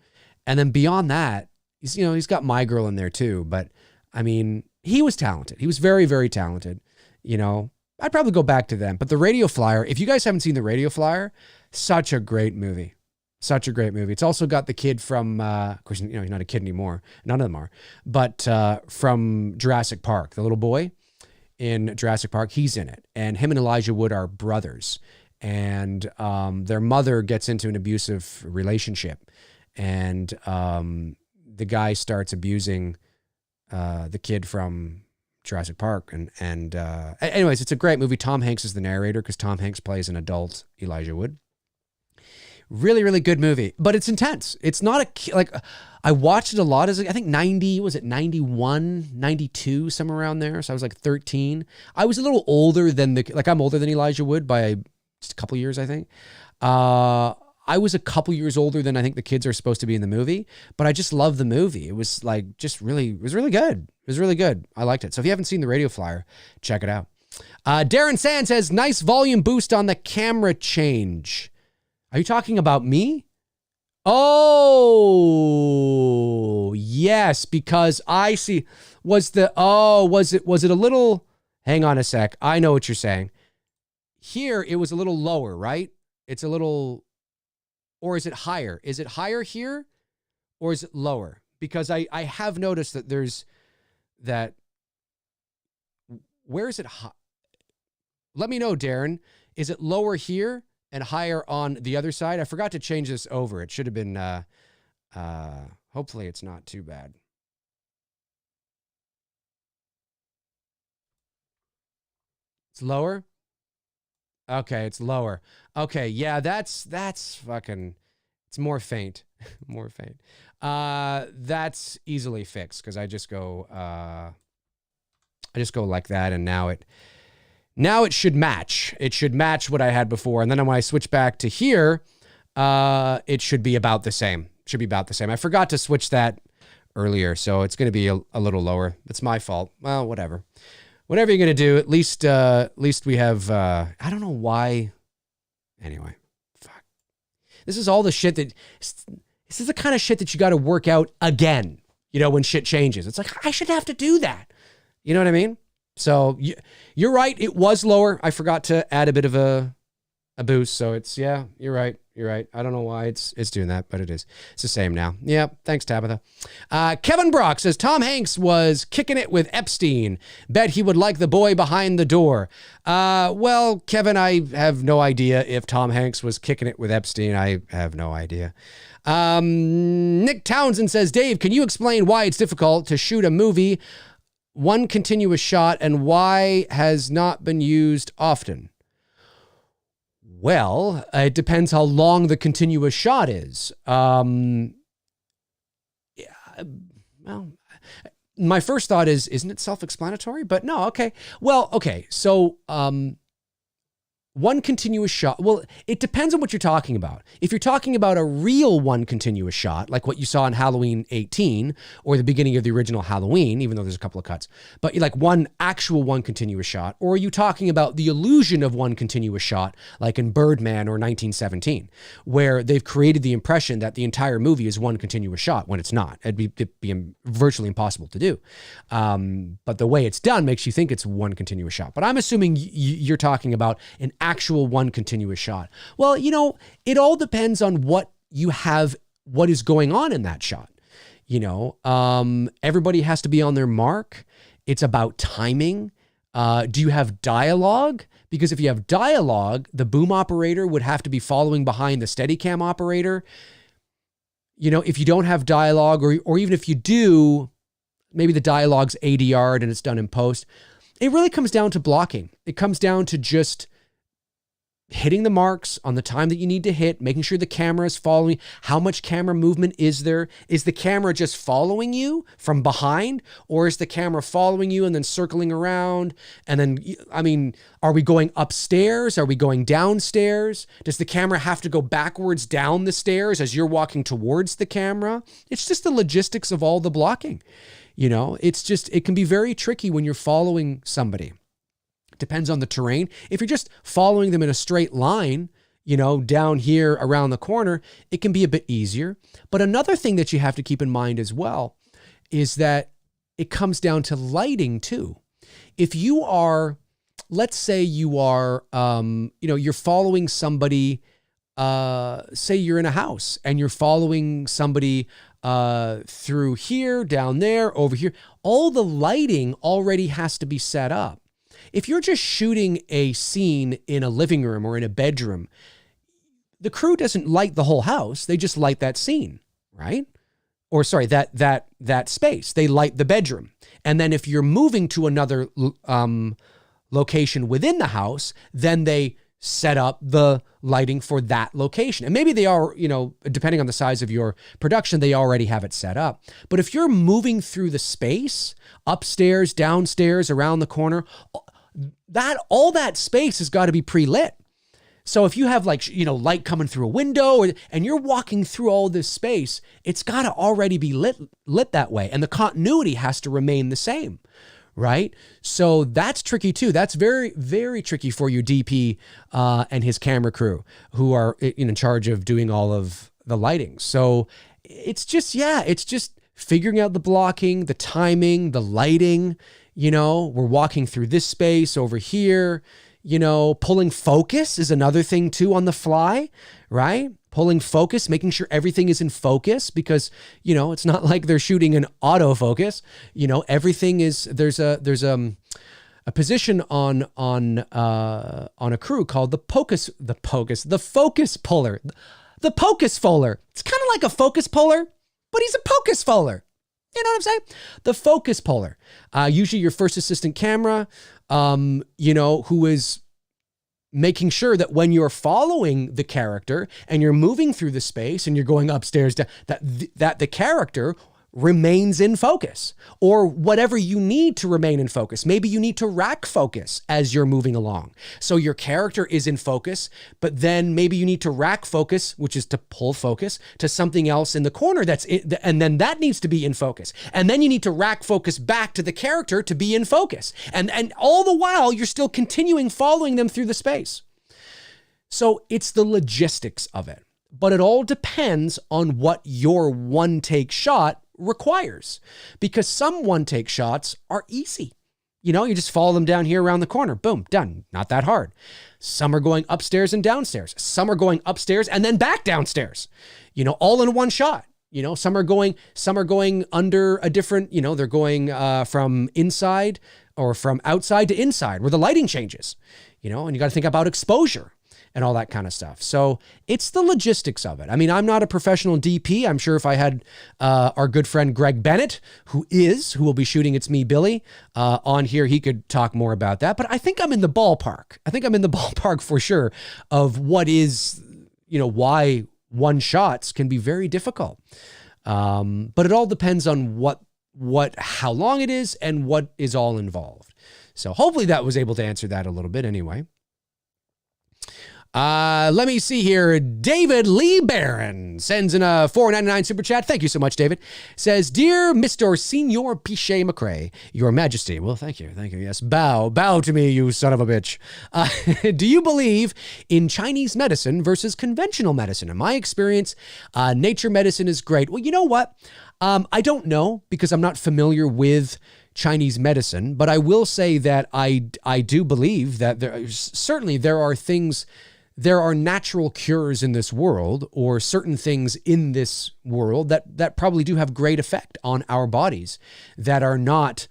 And then beyond that, he's got My Girl in there too. But I mean, he was talented. He was very, very talented. You know, I'd probably go back to them. But The Radio Flyer, if you guys haven't seen The Radio Flyer, such a great movie. Such a great movie. It's also got the kid from, of course, you know, he's not a kid anymore. None of them are. But from Jurassic Park, the little boy in Jurassic Park, he's in it. And him and Elijah Wood are brothers. And their mother gets into an abusive relationship. And the guy starts abusing the kid from Jurassic Park. And anyways, it's a great movie. Tom Hanks is the narrator because Tom Hanks plays an adult Elijah Wood. Really, really good movie, but it's intense. It's not like I watched it a lot as I think 91, 92, somewhere around there. So I was like 13. I was a little older than I'm older than Elijah Wood by just a couple years, I think. I was a couple years older than I think the kids are supposed to be in the movie, but I just loved the movie. It was like it was really good. It was really good. I liked it. So if you haven't seen The Radio Flyer, check it out. Darren Sand says, nice volume boost on the camera change. Are you talking about me? Oh, yes, because I see. Was it a little, hang on a sec. I know what you're saying. Here, it was a little lower, right? It's a little, or is it higher? Is it higher here or is it lower? Because I have noticed that where is it? Let me know, Darren. Is it lower here and higher on the other side? I forgot to change this over. It should have been, hopefully it's not too bad. It's lower? Okay, it's lower. Okay, yeah, that's fucking, it's more faint. More faint. That's easily fixed because I just go like that, and now it should match. It should match what I had before. And then when I switch back to here, it should be about the same. Should be about the same. I forgot to switch that earlier, so it's going to be a little lower. It's my fault. Well, whatever. Whatever you're going to do, at least we have, I don't know why. Anyway, fuck. This is all the shit this is the kind of shit that you got to work out again, you know, when shit changes. It's like, I should have to do that. You know what I mean? So you're right. It was lower. I forgot to add a bit of a boost. So it's, yeah, you're right. You're right. I don't know why it's doing that, but it is. It's the same now. Yeah. Thanks, Tabitha. Kevin Brock says, Tom Hanks was kicking it with Epstein. Bet he would like the boy behind the door. Well, Kevin, I have no idea if Tom Hanks was kicking it with Epstein. I have no idea. Nick Townsend says, Dave, can you explain why it's difficult to shoot a movie one continuous shot and why has not been used often? Well, it depends how long the continuous shot is. Yeah, well, my first thought is, isn't it self-explanatory? But no, okay. Well, okay. So one continuous shot. Well, it depends on what you're talking about. If you're talking about a real one continuous shot, like what you saw in Halloween 18 or the beginning of the original Halloween, even though there's a couple of cuts, but like one continuous shot, or are you talking about the illusion of one continuous shot, like in Birdman or 1917, where they've created the impression that the entire movie is one continuous shot when it's not? It'd be virtually impossible to do. But the way it's done makes you think it's one continuous shot. But I'm assuming you're talking about an actual one continuous shot. Well, you know, it all depends on what you have, what is going on in that shot. You know, everybody has to be on their mark. It's about timing. Do you have dialogue? Because if you have dialogue, the boom operator would have to be following behind the Steadicam operator. You know, if you don't have dialogue, or even if you do, maybe the dialogue's ADR'd and it's done in post. It really comes down to blocking. It comes down to just hitting the marks on the time that you need to hit, making sure the camera is following. How much camera movement is there? Is the camera just following you from behind, or is the camera following you and then circling around? And then, I mean, are we going upstairs? Are we going downstairs? Does the camera have to go backwards down the stairs as you're walking towards the camera? It's just the logistics of all the blocking. You know, it's just, it can be very tricky when you're following somebody. Depends on the terrain. If you're just following them in a straight line, you know, down here around the corner, it can be a bit easier. But another thing that you have to keep in mind as well is that it comes down to lighting too. If you are, let's say you are, you know, you're following somebody, say you're in a house and you're following somebody through here, down there, over here, all the lighting already has to be set up. If you're just shooting a scene in a living room or in a bedroom, the crew doesn't light the whole house. They just light that scene, right? Or sorry, that space. They light the bedroom. And then if you're moving to another location within the house, then they set up the lighting for that location. And maybe they are, you know, depending on the size of your production, they already have it set up. But if you're moving through the space, upstairs, downstairs, around the corner, all that space has got to be pre-lit. So if you have, like, you know, light coming through a window and you're walking through all this space, it's got to already be lit that way. And the continuity has to remain the same, right? So that's tricky too. That's very, very tricky for your DP and his camera crew who are in charge of doing all of the lighting. So it's just, yeah, it's just figuring out the blocking, the timing, the lighting. You know, we're walking through this space over here. You know, pulling focus is another thing too on the fly, right? Pulling focus, making sure everything is in focus, because, you know, it's not like they're shooting in autofocus. You know, everything is, there's a position on a crew called the focus puller. The pocus puller. It's kind of like a focus puller, but he's a pocus puller. You know what I'm saying? The focus puller. Usually your first assistant camera, you know, who is making sure that when you're following the character and you're moving through the space and you're going upstairs, that the character remains in focus, or whatever you need to remain in focus. Maybe you need to rack focus as you're moving along. So your character is in focus, but then maybe you need to rack focus, which is to pull focus to something else in the corner and then that needs to be in focus. And then you need to rack focus back to the character to be in focus. And all the while you're still continuing following them through the space. So it's the logistics of it, but it all depends on what your one take shot requires, because some one take shots are easy. You know, you just follow them down here around the corner. Boom, done. Not that hard. Some are going upstairs and downstairs. Some are going upstairs and then back downstairs, you know, all in one shot. You know, some are going under a different, you know, they're going from inside or from outside to inside where the lighting changes, you know, and you got to think about exposure and all that kind of stuff. So it's the logistics of it. I mean, I'm not a professional DP. I'm sure if I had our good friend Greg Bennett, who will be shooting It's Me, Billy, on here, he could talk more about that. But I think I'm in the ballpark. I think I'm in the ballpark for sure of what is, you know, why one shots can be very difficult. But it all depends on how long it is and what is all involved. So hopefully that was able to answer that a little bit anyway. Let me see here. David Lee Barron sends in a $4.99 super chat. Thank you so much, David. Says, Dear Mr. Senior Pichet McRae, Your Majesty. Well, thank you. Thank you. Yes. Bow to me, you son of a bitch. Do you believe in Chinese medicine versus conventional medicine? In my experience, nature medicine is great. Well, you know what? I don't know because I'm not familiar with Chinese medicine, but I will say that I do believe that there are natural cures in this world, or certain things in this world that probably do have great effect on our bodies that are not,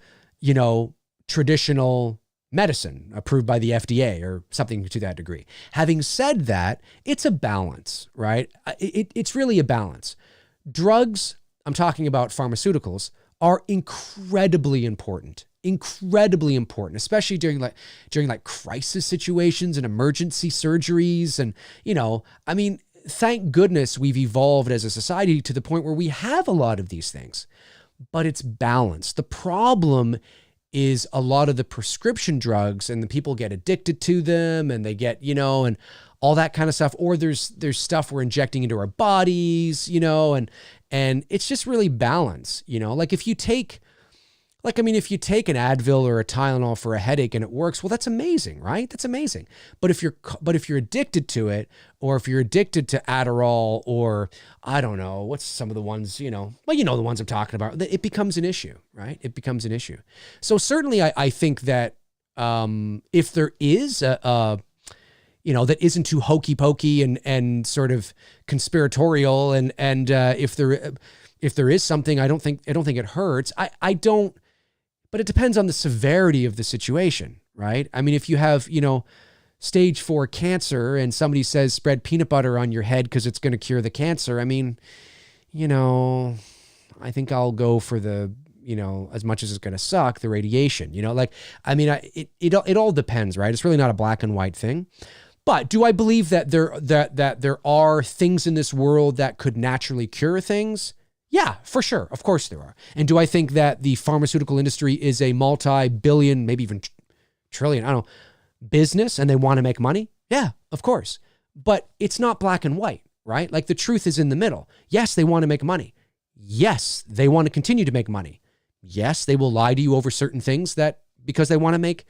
traditional medicine approved by the FDA or something to that degree. Having said that, it's a balance, right? It's really a balance. Drugs, I'm talking about pharmaceuticals, are incredibly important, especially during crisis situations and emergency surgeries. And, thank goodness we've evolved as a society to the point where we have a lot of these things, but it's balanced. The problem is a lot of the prescription drugs, and the people get addicted to them, and they get, and all that kind of stuff. Or there's stuff we're injecting into our bodies, and it's just really balance, like if you take an Advil or a Tylenol for a headache and it works, well, that's amazing, right? That's amazing. But if you're addicted to it, or if you're addicted to Adderall, or I don't know, what's some of the ones, the ones I'm talking about, it becomes an issue, right? It becomes an issue. So certainly I think that if there is that isn't too hokey pokey and sort of conspiratorial, and if there is something, I don't think it hurts. But it depends on the severity of the situation, right? I mean, if you have, stage 4 cancer and somebody says spread peanut butter on your head because it's going to cure the cancer, I think I'll go for the, as much as it's going to suck, the radiation, it all depends, right? It's really not a black and white thing. But do I believe that there are things in this world that could naturally cure things? Yeah, for sure. Of course there are. And do I think that the pharmaceutical industry is a multi-billion, maybe even trillion, business, and they want to make money? Yeah, of course. But it's not black and white, right? Like the truth is in the middle. Yes, they want to make money. Yes, they want to continue to make money. Yes, they will lie to you over certain things because they want to make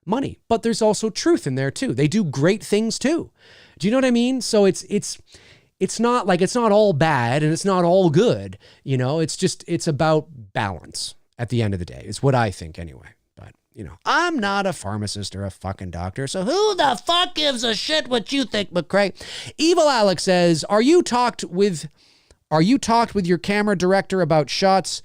money. But there's also truth in there too. They do great things too. Do you know what I mean? So it's not all bad and it's not all good. It's about balance at the end of the day. It's what I think anyway. But, I'm not a pharmacist or a fucking doctor. So who the fuck gives a shit what you think, McRae? Evil Alex says, Are you talked with your camera director about shots?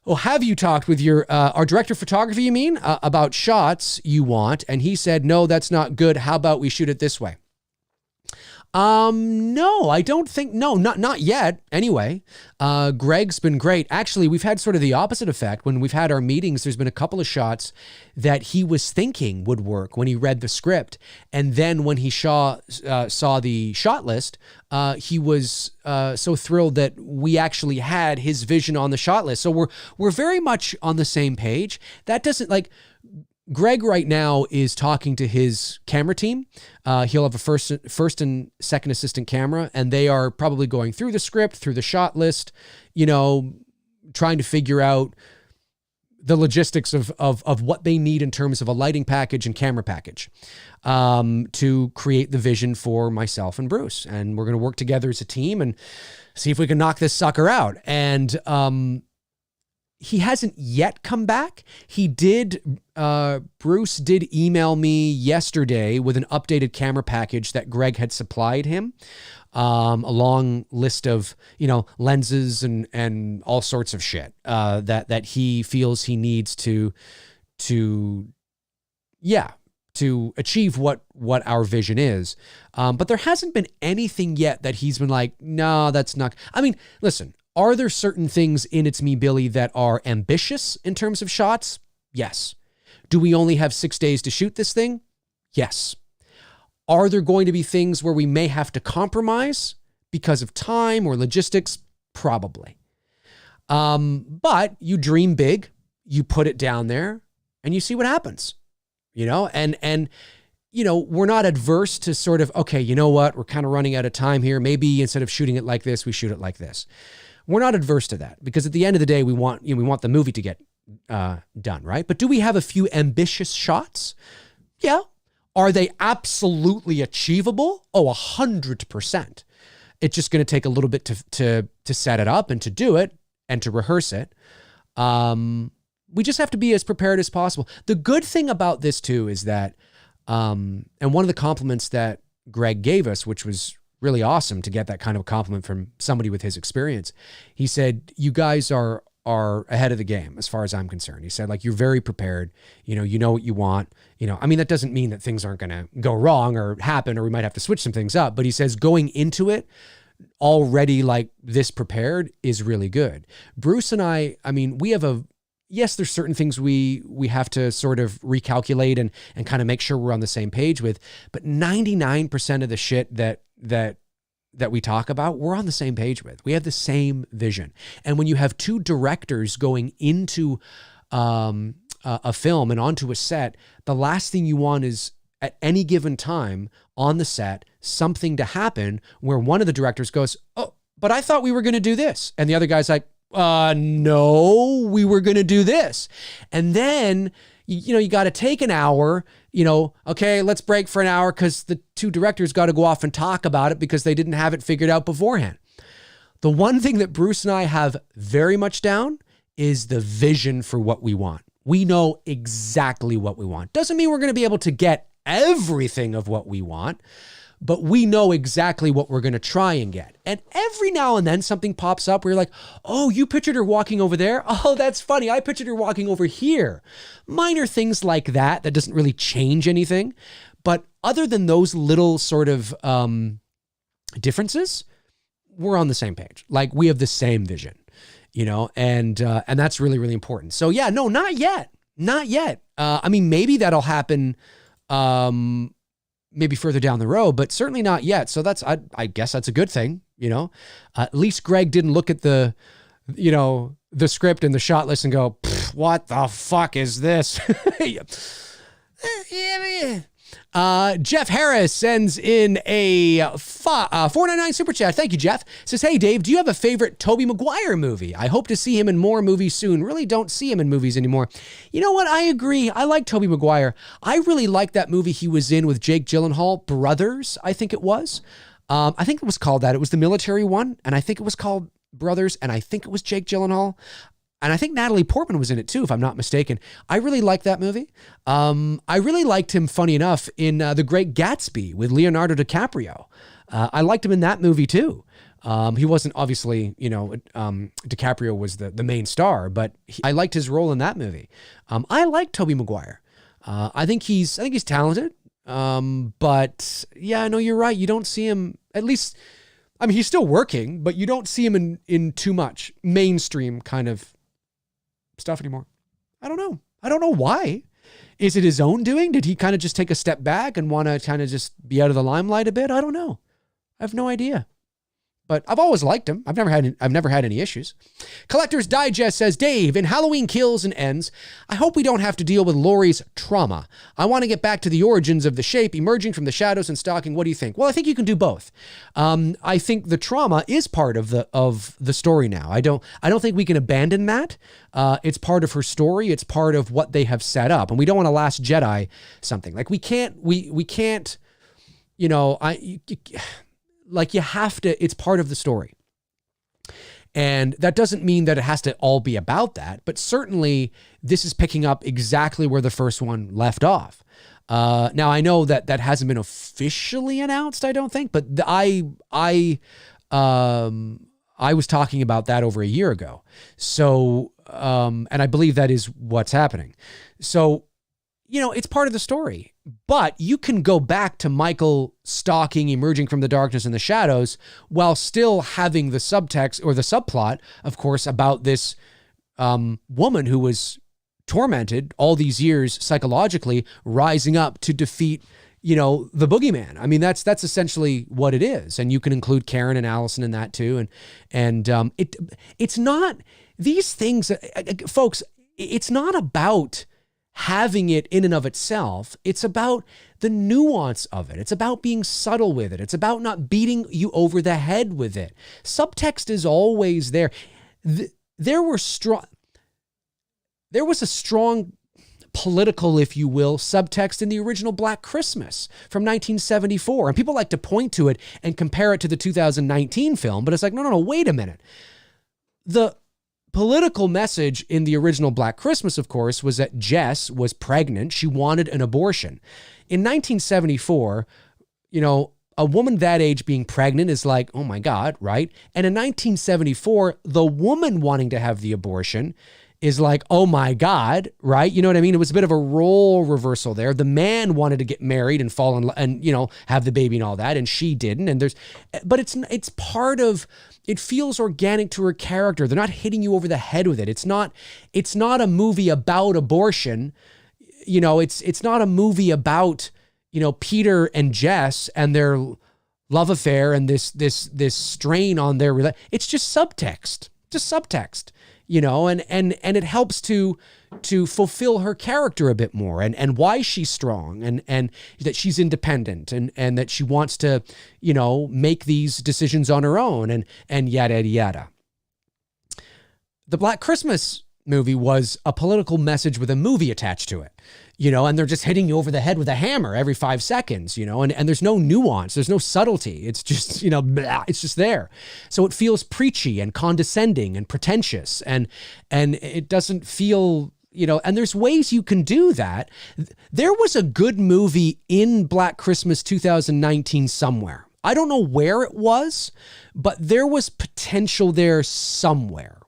Oh, have you talked with our director of photography, you mean, about shots you want? And he said, no, that's not good. How about we shoot it this way? No, I don't think, not yet. Anyway, Greg's been great. Actually, we've had sort of the opposite effect. When we've had our meetings, there's been a couple of shots that he was thinking would work when he read the script. And then when he saw the shot list, he was so thrilled that we actually had his vision on the shot list. So we're very much on the same page. That doesn't Greg right now is talking to his camera team. He'll have a first and second assistant camera, and they are probably going through the script, through the shot list, trying to figure out the logistics of what they need in terms of a lighting package and camera package to create the vision for myself and Bruce. And we're going to work together as a team and see if we can knock this sucker out. And he hasn't yet come back. Bruce did email me yesterday with an updated camera package that Greg had supplied him. A long list of, lenses and all sorts of shit that he feels he needs to achieve what our vision is. But there hasn't been anything yet that he's been like, no, that's not. I mean, listen, are there certain things in It's Me, Billy that are ambitious in terms of shots? Yes. Do we only have 6 days to shoot this thing? Yes. Are there going to be things where we may have to compromise because of time or logistics? Probably. But you dream big, you put it down there, and you see what happens, and we're not adverse to sort of, okay, you know what? We're kind of running out of time here. Maybe instead of shooting it like this, we shoot it like this. We're not adverse to that because at the end of the day, we want the movie to get done, right? But do we have a few ambitious shots? Yeah. Are they absolutely achievable? Oh, 100%. It's just going to take a little bit to set it up and to do it and to rehearse it. We just have to be as prepared as possible. The good thing about this too is that, and one of the compliments that Greg gave us, which was really awesome to get that kind of a compliment from somebody with his experience. He said, you guys are ahead of the game as far as I'm concerned. He said, like, you're very prepared. You know what you want. I mean, that doesn't mean that things aren't going to go wrong or happen, or we might have to switch some things up. But he says going into it already like this prepared is really good. Bruce and I mean, we have yes, there's certain things we have to sort of recalculate and kind of make sure we're on the same page with, but 99% of the shit that we talk about, we're on the same page with. We have the same vision. And when you have two directors going into a film and onto a set, the last thing you want is at any given time on the set, something to happen where one of the directors goes, oh, but I thought we were going to do this. And the other guy's like, no, we were going to do this. And then, you got to take an hour, okay, let's break for an hour because the two directors got to go off and talk about it because they didn't have it figured out beforehand. The one thing that Bruce and I have very much down is the vision for what we want. We know exactly what we want. Doesn't mean we're going to be able to get everything of what we want, but we know exactly what we're going to try and get. And every now and then something pops up where you're like, oh, you pictured her walking over there? Oh, that's funny. I pictured her walking over here. Minor things like that doesn't really change anything. But other than those little sort of differences, we're on the same page. Like, we have the same vision, and that's really, really important. So yeah, no, not yet. Not yet. I mean, maybe that'll happen maybe further down the road, but certainly not yet. So I guess that's a good thing, at least Greg didn't look at the script and the shot list and go, what the fuck is this? Jeff Harris sends in a $4.99 super chat. Thank you, Jeff. Says, hey, Dave, do you have a favorite Tobey Maguire movie? I hope to see him in more movies soon. Really don't see him in movies anymore. You know what? I agree. I like Tobey Maguire. I really like that movie he was in with Jake Gyllenhaal, Brothers, I think it was. I think it was called that. It was the military one, and I think it was called Brothers, and I think it was Jake Gyllenhaal. And I think Natalie Portman was in it too, if I'm not mistaken. I really liked that movie. I really liked him, funny enough, in The Great Gatsby with Leonardo DiCaprio. I liked him in that movie too. He wasn't obviously, DiCaprio was the main star, but I liked his role in that movie. I like Tobey Maguire. I think he's talented. But yeah, no, you're right. You don't see him, at least, I mean, he's still working, but you don't see him in too much mainstream kind of stuff anymore. I don't know why. Is it his own doing? Did he kind of just take a step back and want to kind of just be out of the limelight a bit? I don't know. I have no idea. But I've always liked him. I've never had any issues. Collector's Digest says, Dave, in Halloween Kills and Ends, I hope we don't have to deal with Laurie's trauma. I want to get back to the origins of the shape emerging from the shadows and stalking. What do you think? Well, I think you can do both. I think the trauma is part of the story now. I don't think we can abandon that. It's part of her story. It's part of what they have set up. And we don't want to Last Jedi something. Like we can't, like you have to, it's part of the story. And that doesn't mean that it has to all be about that, but certainly this is picking up exactly where the first one left off. Now I know that hasn't been officially announced, I don't think, but I was talking about that over a year ago. So, and I believe that is what's happening. So, it's part of the story, but you can go back to Michael stalking, emerging from the darkness and the shadows while still having the subtext or the subplot, of course, about this woman who was tormented all these years psychologically, rising up to defeat, the boogeyman. I mean, that's essentially what it is. And you can include Karen and Allison in that too. And it's not these things, folks, it's not about having it in and of itself. It's about the nuance of it. It's about being subtle with it. It's about not beating you over the head with it. Subtext is always there. There was a strong political, if you will, subtext in the original Black Christmas from 1974. And people like to point to it and compare it to the 2019 film, but it's like, no, wait a minute. The political message in the original Black Christmas, of course, was that Jess was pregnant. She wanted an abortion. In 1974, a woman that age being pregnant is like, oh my God, right? And in 1974, the woman wanting to have the abortion is like, oh my God, right? You know what I mean? It was a bit of a role reversal there. The man wanted to get married and fall in love and, have the baby and all that, and she didn't. But it's part of, it feels organic to her character. They're not hitting you over the head with it. It's not a movie about abortion. It's not a movie about, Peter and Jess and their love affair and this strain on their relationship. It's just subtext. And it helps to fulfill her character a bit more and why she's strong and that she's independent and that she wants to, make these decisions on her own and yada, yada. The Black Christmas movie was a political message with a movie attached to it, and they're just hitting you over the head with a hammer every 5 seconds, and there's no nuance, there's no subtlety. It's just, blah, it's just there. So it feels preachy and condescending and pretentious and it doesn't feel, and there's ways you can do that. There was a good movie in Black Christmas 2019 somewhere. I don't know where it was, but there was potential there somewhere.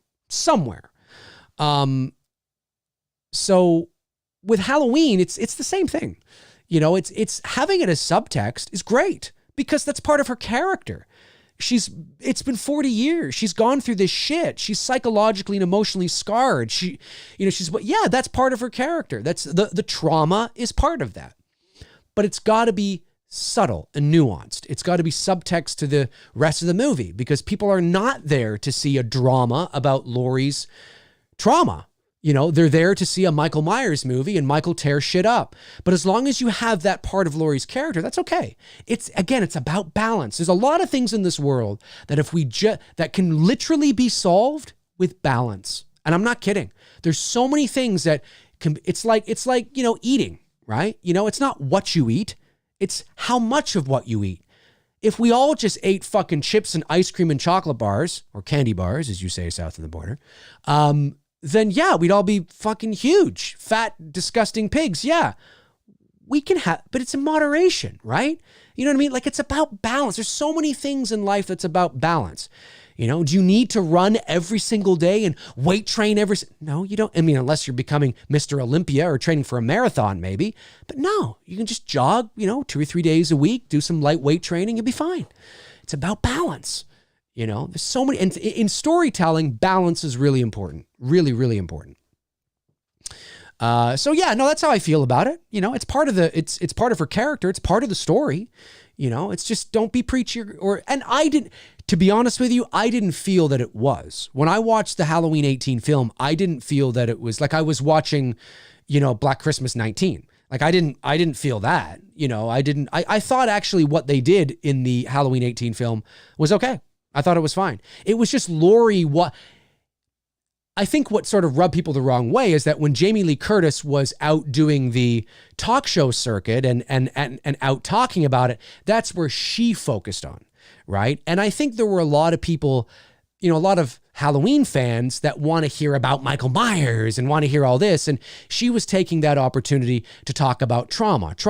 So with Halloween, it's the same thing. It's having it as subtext is great because that's part of her character. It's been 40 years. She's gone through this shit. She's psychologically and emotionally scarred. That's part of her character. That's the trauma is part of that. But it's got to be subtle and nuanced. It's got to be subtext to the rest of the movie because people are not there to see a drama about Laurie's trauma. They're there to see a Michael Myers movie and Michael tear shit up. But as long as you have that part of Laurie's character, that's okay. It's about balance. There's a lot of things in this world that that can literally be solved with balance. And I'm not kidding. There's so many things that it's like, eating, right? It's not what you eat. It's how much of what you eat. If we all just ate fucking chips and ice cream and chocolate bars, or candy bars, as you say, south of the border, then yeah, we'd all be fucking huge, fat, disgusting pigs. Yeah, we can have, but it's in moderation, right? You know what I mean? Like, it's about balance. There's so many things in life that's about balance. Do you need to run every single day and weight train No, you don't. I mean, unless you're becoming Mr. Olympia or training for a marathon, maybe. But no, you can just jog, 2 or 3 days a week, do some light weight training, you'll be fine. It's about balance. There's so many, and in storytelling, balance is really important. Really, really important. So yeah, no, that's how I feel about it. It's part of it's part of her character. It's part of the story. It's just, don't be preachy to be honest with you, I didn't feel that it was. When I watched the Halloween 18 film, I didn't feel that it was like I was watching, Black Christmas 19. Like I didn't feel that, I thought actually what they did in the Halloween 18 film was okay. I thought it was fine. It was just Laurie. I think what sort of rubbed people the wrong way is that when Jamie Lee Curtis was out doing the talk show circuit and out talking about it, that's where she focused on, right? And I think there were a lot of people, a lot of Halloween fans that want to hear about Michael Myers and want to hear all this. And she was taking that opportunity to talk about trauma. It's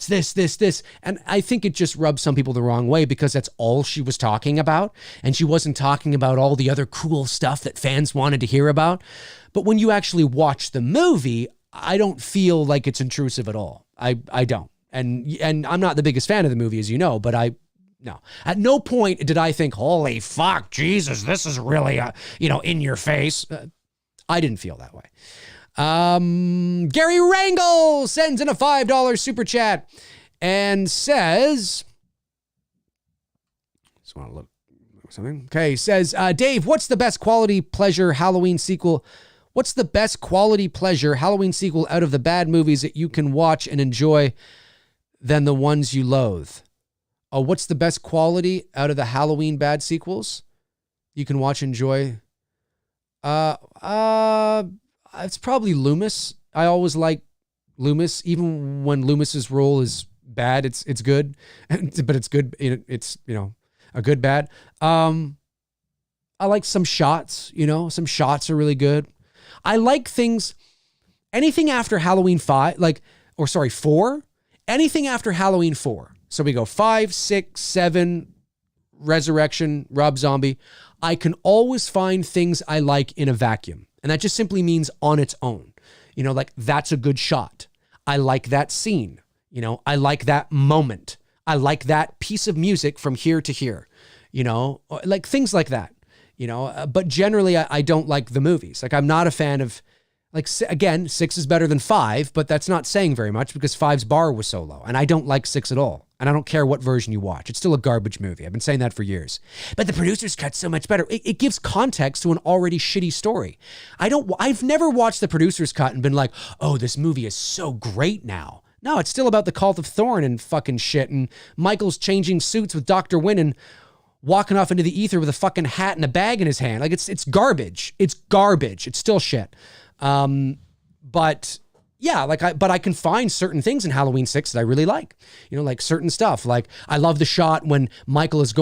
this. And I think it just rubbed some people the wrong way because that's all she was talking about. And she wasn't talking about all the other cool stuff that fans wanted to hear about. But when you actually watch the movie, I don't feel like it's intrusive at all. I don't. And I'm not the biggest fan of the movie, as you know, but no. At no point did I think, holy fuck, Jesus, this is really, in your face. I didn't feel that way. Gary Rangel sends in a $5 super chat and says, just want to look something. Okay, says, Dave, what's the best quality pleasure Halloween sequel? What's the best quality pleasure Halloween sequel out of the bad movies that you can watch and enjoy than the ones you loathe? Oh, what's the best quality out of the Halloween bad sequels you can watch and enjoy? It's probably Loomis. I always like Loomis, even when Loomis's role is bad. It's good, but it's good. It's, you know, a good bad. I like some shots. You know, some shots are really good. I like things. Anything after Halloween 4. Anything after Halloween 4. So we go 5, 6, 7, Resurrection, Rob Zombie. I can always find things I like in a vacuum. And that just simply means on its own. You know, like, that's a good shot. I like that scene. You know, I like that moment. I like that piece of music from here to here. You know, like things like that. You know, but generally I don't like the movies. Like, I'm not a fan of, like, again, 6 is better than 5, but that's not saying very much because 5's bar was so low. And I don't like 6 at all. And I don't care what version you watch. It's still a garbage movie. I've been saying that for years. But the producer's cut's so much better. It gives context to an already shitty story. I've never watched the producer's cut and been like, oh, this movie is so great now. No, it's still about the Cult of Thorn and fucking shit. And Michael's changing suits with Dr. Wynn and walking off into the ether with a fucking hat and a bag in his hand. Like, it's garbage. It's garbage. It's still shit. But yeah, but I can find certain things in Halloween 6 that I really like, you know, like certain stuff. Like, I love the shot when Michael is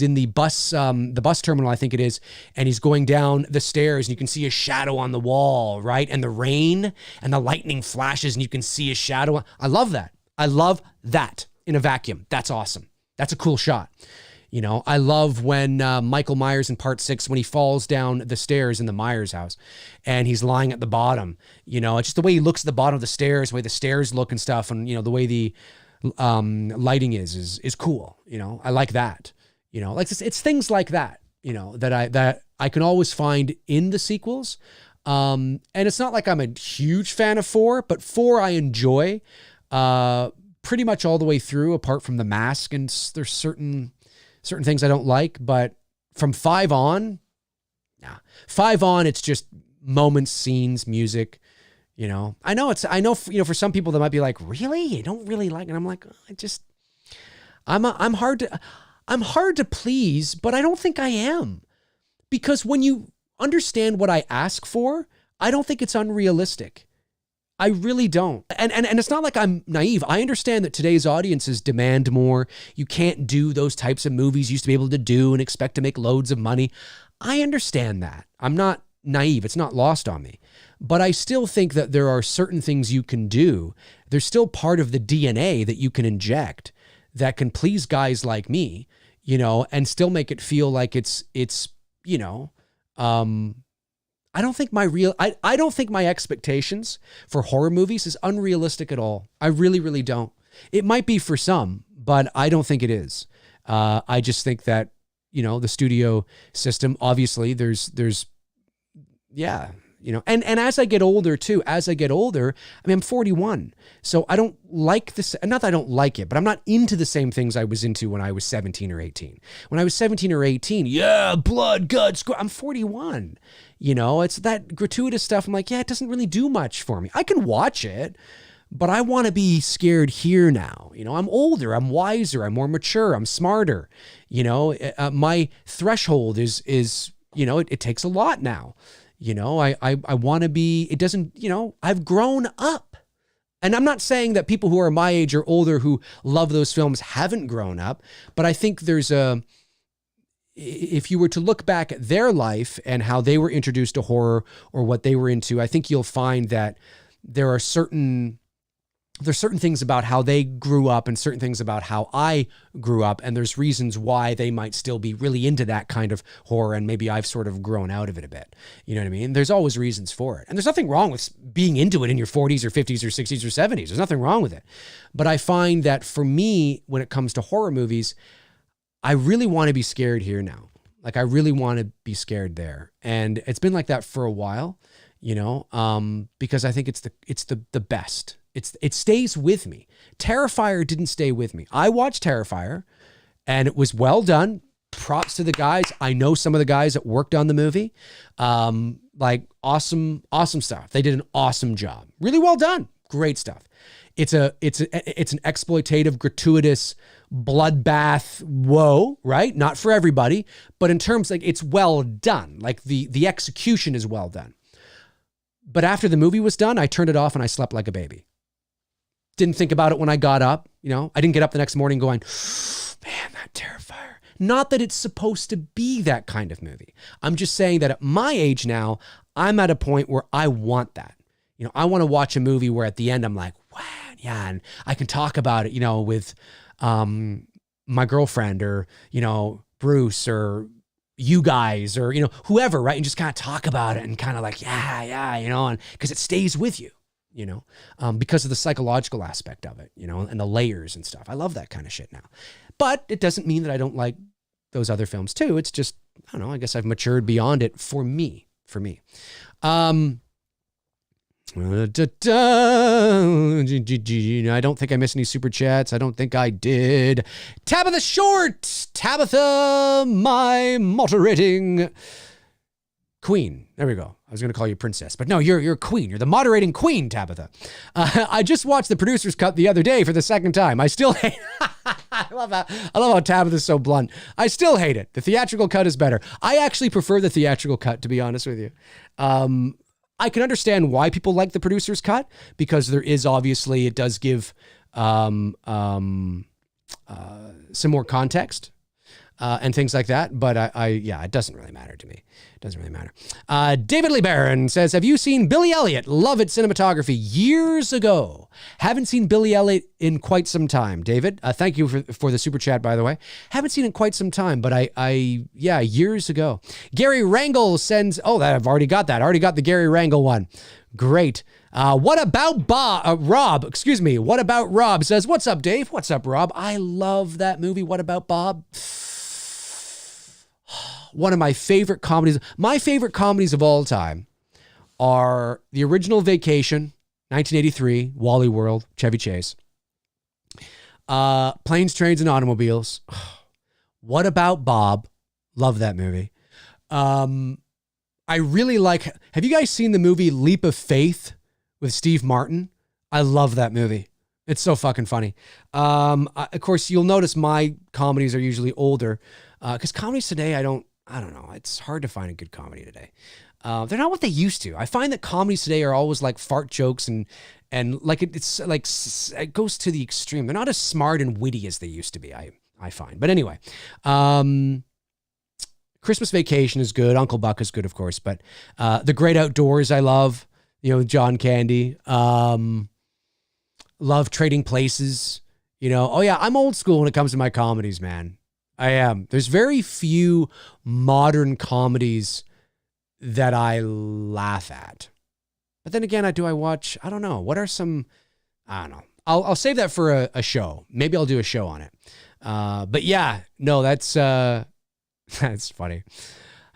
in the bus terminal, I think it is. And he's going down the stairs and you can see a shadow on the wall, right? And the rain and the lightning flashes and you can see a shadow. I love that. I love that in a vacuum. That's awesome. That's a cool shot. You know, I love when Michael Myers in part 6, when he falls down the stairs in the Myers house and he's lying at the bottom, you know, it's just the way he looks at the bottom of the stairs, the way the stairs look and stuff. And, you know, the way the lighting is cool. You know, I like that, you know, like it's things like that, you know, that I can always find in the sequels. And it's not like I'm a huge fan of 4, but 4 I enjoy pretty much all the way through, apart from the mask. And there's certain things I don't like, but from 5 on, 5 on, it's just moments, scenes, music, you know. I know, you know, for some people that might be like, really? You don't really like it? And I'm like, I'm hard to please, but I don't think I am. Because when you understand what I ask for, I don't think it's unrealistic. I really don't. And it's not like I'm naive. I understand that today's audiences demand more. You can't do those types of movies you used to be able to do and expect to make loads of money. I understand that. I'm not naive. It's not lost on me. But I still think that there are certain things you can do. There's still part of the DNA that you can inject that can please guys like me, you know, and still make it feel like it's you know, I don't think my expectations for horror movies is unrealistic at all. I really, really don't. It might be for some, but I don't think it is. I just think that, you know, the studio system, obviously yeah, you know, and as I get older too, I mean, I'm 41. So I don't like this. Not that I don't like it, but I'm not into the same things I was into when I was 17 or 18. When I was 17 or 18, yeah, blood, guts, I'm 41. You know, it's that gratuitous stuff. I'm like, yeah, it doesn't really do much for me. I can watch it, but I want to be scared here now. You know, I'm older, I'm wiser, I'm more mature, I'm smarter. You know, my threshold is, you know, it takes a lot now. You know, I want to be, it doesn't, you know, I've grown up. And I'm not saying that people who are my age or older who love those films haven't grown up, but I think if you were to look back at their life and how they were introduced to horror or what they were into, I think you'll find that there's certain things about how they grew up and certain things about how I grew up. And there's reasons why they might still be really into that kind of horror. And maybe I've sort of grown out of it a bit. You know what I mean? There's always reasons for it. And there's nothing wrong with being into it in your 40s or 50s or 60s or 70s. There's nothing wrong with it. But I find that for me, when it comes to horror movies, I really want to be scared here now. Like, I really want to be scared there. And it's been like that for a while, you know, because I think it's the best. It stays with me. Terrifier didn't stay with me. I watched Terrifier and it was well done, props to the guys. I know some of the guys that worked on the movie. Like awesome stuff. They did an awesome job. Really well done. Great stuff. It's an exploitative, gratuitous bloodbath. Whoa, right? Not for everybody, but in terms like it's well done. Like the execution is well done. But after the movie was done, I turned it off and I slept like a baby. Didn't think about it when I got up. You know, I didn't get up the next morning going, man, that Terrifier. Not that it's supposed to be that kind of movie. I'm just saying that at my age now, I'm at a point where I want that. You know, I want to watch a movie where at the end I'm like, wow, yeah, and I can talk about it, you know, with my girlfriend or, you know, Bruce or you guys or, you know, whoever, right? And just kind of talk about it and kind of like, yeah, you know, and because it stays with you, you know, because of the psychological aspect of it, you know, and the layers and stuff. I love that kind of shit now. But it doesn't mean that I don't like those other films too. It's just, I don't know, I guess I've matured beyond it for me. I don't think I missed any super chats. I don't think I did. Tabitha Short. Tabitha, my moderating queen. There we go. I was going to call you princess, but no, you're a queen. You're the moderating queen, Tabitha. I just watched the producer's cut the other day for the second time. I still hate I love how Tabitha's so blunt. I still hate it. The theatrical cut is better. I actually prefer the theatrical cut, to be honest with you. I can understand why people like the producer's cut because there is obviously, it does give some more context and things like that. But it doesn't really matter to me. It doesn't really matter. David Lee Barron says, have you seen Billy Elliot? Love it cinematography years ago. Haven't seen Billy Elliot in quite some time. David, thank you for the super chat, by the way. Haven't seen it in quite some time, but years ago. Gary Rangel sends, I've already got that. I already got the Gary Rangel one. Great. What about Rob? Excuse me. What about Rob says, what's up, Dave? What's up, Rob? I love that movie. What about Bob? One of my favorite comedies. My favorite comedies of all time are the original Vacation, 1983, Wally World, Chevy Chase. Planes, Trains, and Automobiles. What About Bob? Love that movie. I really like, have you guys seen the movie Leap of Faith with Steve Martin? I love that movie. It's so fucking funny. Of course, you'll notice my comedies are usually older because comedies today, I don't know. It's hard to find a good comedy today. They're not what they used to. I find that comedies today are always like fart jokes and like it's like it goes to the extreme. They're not as smart and witty as they used to be. I find. But anyway, Christmas Vacation is good. Uncle Buck is good, of course. But The Great Outdoors, I love. You know, John Candy. Love Trading Places. You know, I'm old school when it comes to my comedies, man. I am. There's very few modern comedies that I laugh at. But then again, I watch, I don't know. What are some, I don't know. I'll save that for a show. Maybe I'll do a show on it. But yeah, no, that's funny.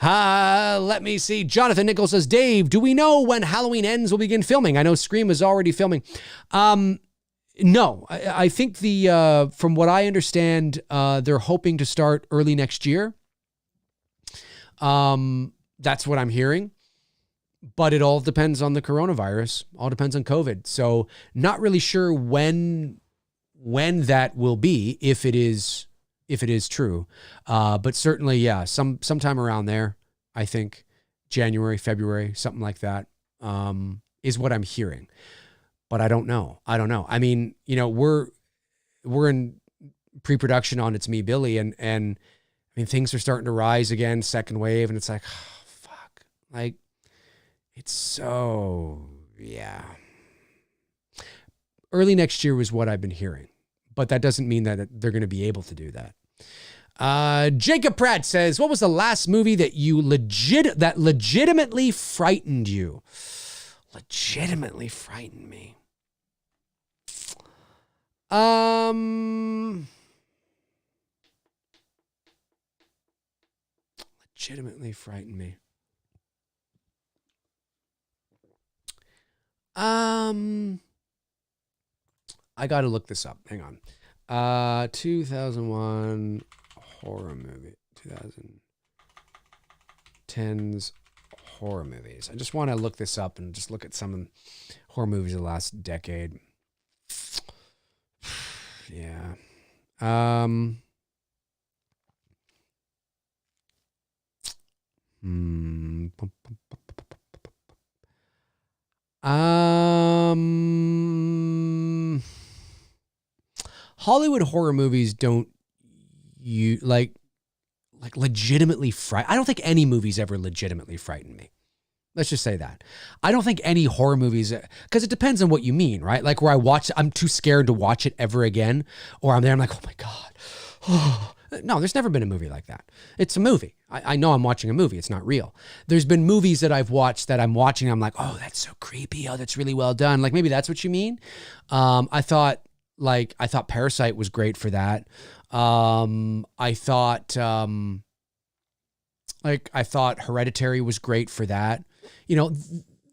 Let me see. Jonathan Nichols says, Dave, do we know when Halloween Ends will begin filming? I know Scream is already filming. No, I think from what I understand, they're hoping to start early next year. That's what I'm hearing, but it all depends on the coronavirus. All depends on COVID. So not really sure when that will be, if it is true. But certainly, yeah, sometime around there, I think January, February, something like that, is what I'm hearing. But I don't know. I mean, you know, we're in pre-production on It's Me, Billy, and I mean, things are starting to rise again, second wave, and it's like, oh, fuck. Like, it's so, yeah. Early next year was what I've been hearing, but that doesn't mean that they're going to be able to do that. Jacob Pratt says, what was the last movie that legitimately frightened you? Legitimately frightened me. Legitimately frightened me. I got to look this up. Hang on. 2001 horror movie. 2010s horror movies. I just want to look this up and just look at some horror movies of the last decade. Yeah. Hollywood horror movies don't like legitimately frighten. I don't think any movies ever legitimately frighten me. Let's just say that. I don't think any horror movies, because it depends on what you mean, right? Like where I'm too scared to watch it ever again, or I'm there, I'm like, oh my God. No, there's never been a movie like that. It's a movie. I know I'm watching a movie. It's not real. There's been movies that I've watched that I'm watching. I'm like, oh, that's so creepy. Oh, that's really well done. Like maybe that's what you mean. I thought Parasite was great for that. I thought Hereditary was great for that. You know,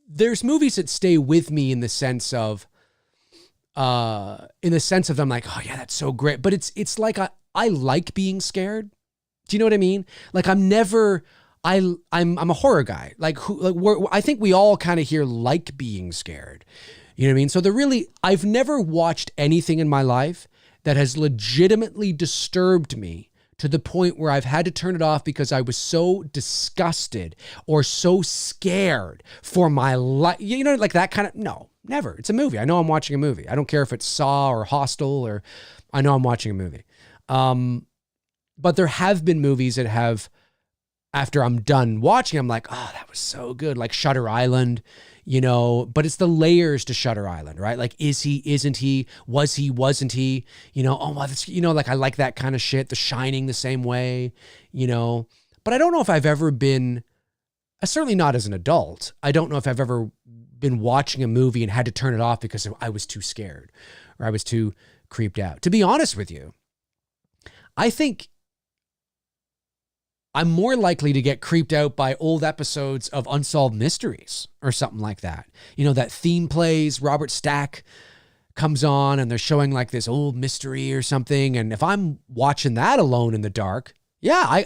there's movies that stay with me in the sense of I'm like, oh yeah, that's so great. But it's like I like being scared. Do you know what I mean? Like I'm a horror guy. I think we all kind of here like being scared. You know what I mean? So I've never watched anything in my life that has legitimately disturbed me to the point where I've had to turn it off because I was so disgusted or so scared for my life. You know, like that kind of, no, never. It's a movie. I know I'm watching a movie. I don't care if it's Saw or Hostel, or I know I'm watching a movie. But there have been movies that have, after I'm done watching, I'm like, oh, that was so good. Like Shutter Island, you know, but it's the layers to Shutter Island, right? Like, is he, isn't he, was he, wasn't he, you know, oh, well, that's, you know, like I like that kind of shit. The Shining the same way, you know, but I don't know if I've ever been, certainly not as an adult. I don't know if I've ever been watching a movie and had to turn it off because I was too scared or I was too creeped out. To be honest with you, I think I'm more likely to get creeped out by old episodes of Unsolved Mysteries or something like that. You know, that theme plays, Robert Stack comes on and they're showing like this old mystery or something. And if I'm watching that alone in the dark, yeah, I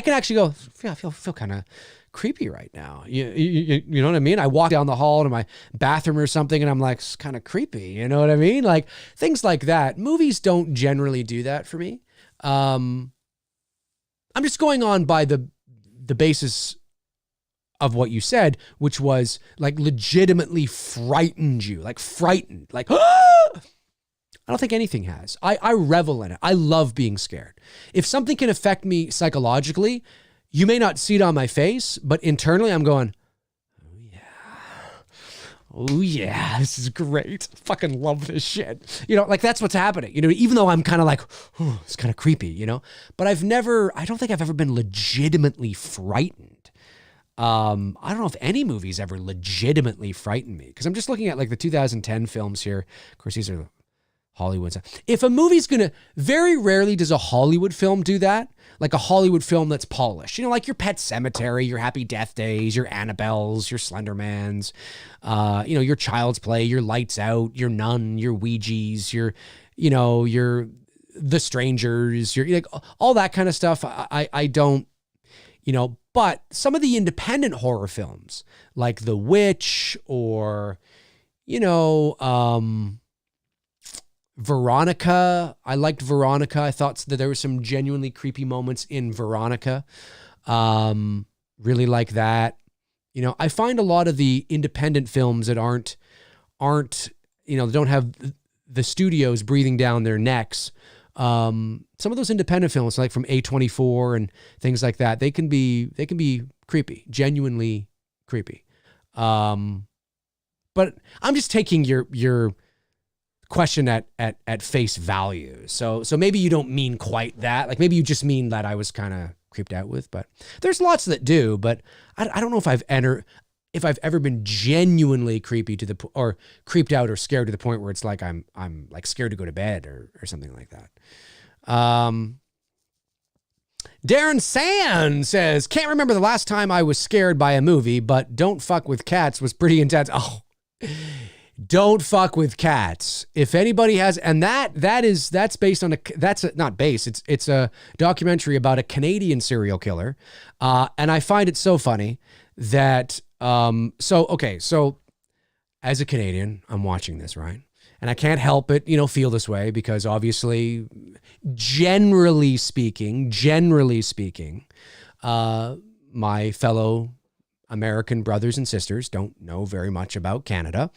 can actually go, yeah, I feel kind of creepy right now. You know what I mean? I walk down the hall to my bathroom or something and I'm like, it's kind of creepy. You know what I mean? Like things like that. Movies don't generally do that for me. I'm just going on by the basis of what you said, which was like legitimately frightened you, like frightened, like, ah! I don't think anything has. I revel in it. I love being scared. If something can affect me psychologically, you may not see it on my face, but internally I'm going, oh yeah, this is great. Fucking love this shit. You know, like that's what's happening. You know, even though I'm kind of like, it's kind of creepy, you know, but I don't think I've ever been legitimately frightened. I don't know if any movies ever legitimately frightened me because I'm just looking at like the 2010 films here. Of course, these are Hollywood stuff. If a movie's very rarely does a Hollywood film do that, like a Hollywood film that's polished, you know, like your Pet Sematary, your Happy Death Days, your Annabelles, your Slendermans, you know, your Child's Play, your Lights Out, your Nun, your Ouija's, your The Strangers, your like all that kind of stuff. I don't, you know, but some of the independent horror films like The Witch or, you know, Veronica. I liked Veronica. I thought that there were some genuinely creepy moments in Veronica. Really like that. You know, I find a lot of the independent films that aren't, you know, don't have the studios breathing down their necks. Some of those independent films, like from A24 and things like that, they can be creepy, genuinely creepy. But I'm just taking your question at face value. So maybe you don't mean quite that. Like maybe you just mean that I was kind of creeped out with, but there's lots that do, but I don't know if I've ever been genuinely creepy or creeped out or scared to the point where it's like I'm like scared to go to bed or something like that. Darren Sand says, can't remember the last time I was scared by a movie, but Don't Fuck with Cats was pretty intense. Oh, Don't fuck with cats. If anybody has, and that's based on it's a documentary about a Canadian serial killer. And I find it so funny that, so as a Canadian, I'm watching this, right? And I can't help but, feel this way because obviously, generally speaking, my fellow American brothers and sisters don't know very much about Canada.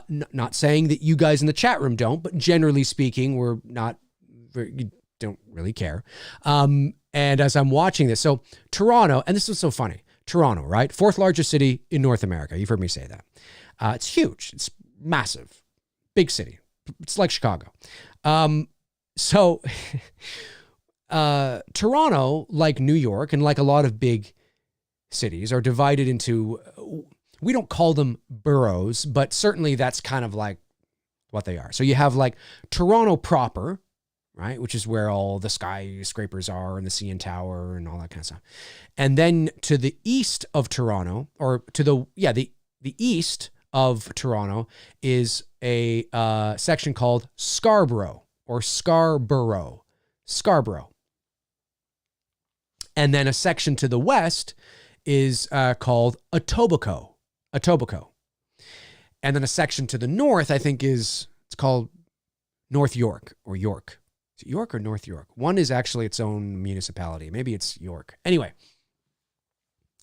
Not saying that you guys in the chat room don't, but generally speaking, you don't really care. And as I'm watching this, so Toronto, and this is so funny, Toronto, right? Fourth largest city in North America. You've heard me say that. It's huge. It's massive. Big city. It's like Chicago. Toronto, like New York and like a lot of big cities, are divided into, we don't call them boroughs, but certainly that's kind of like what they are. So you have like Toronto proper, right? Which is where all the skyscrapers are and the CN Tower and all that kind of stuff. And then to the east of Toronto, or to the east of Toronto is a section called Scarborough or Scarborough. And then a section to the west is called Etobicoke. And then a section to the north, I think it's called North York or York. Is it York or North York? One is actually its own municipality. Maybe it's York. Anyway,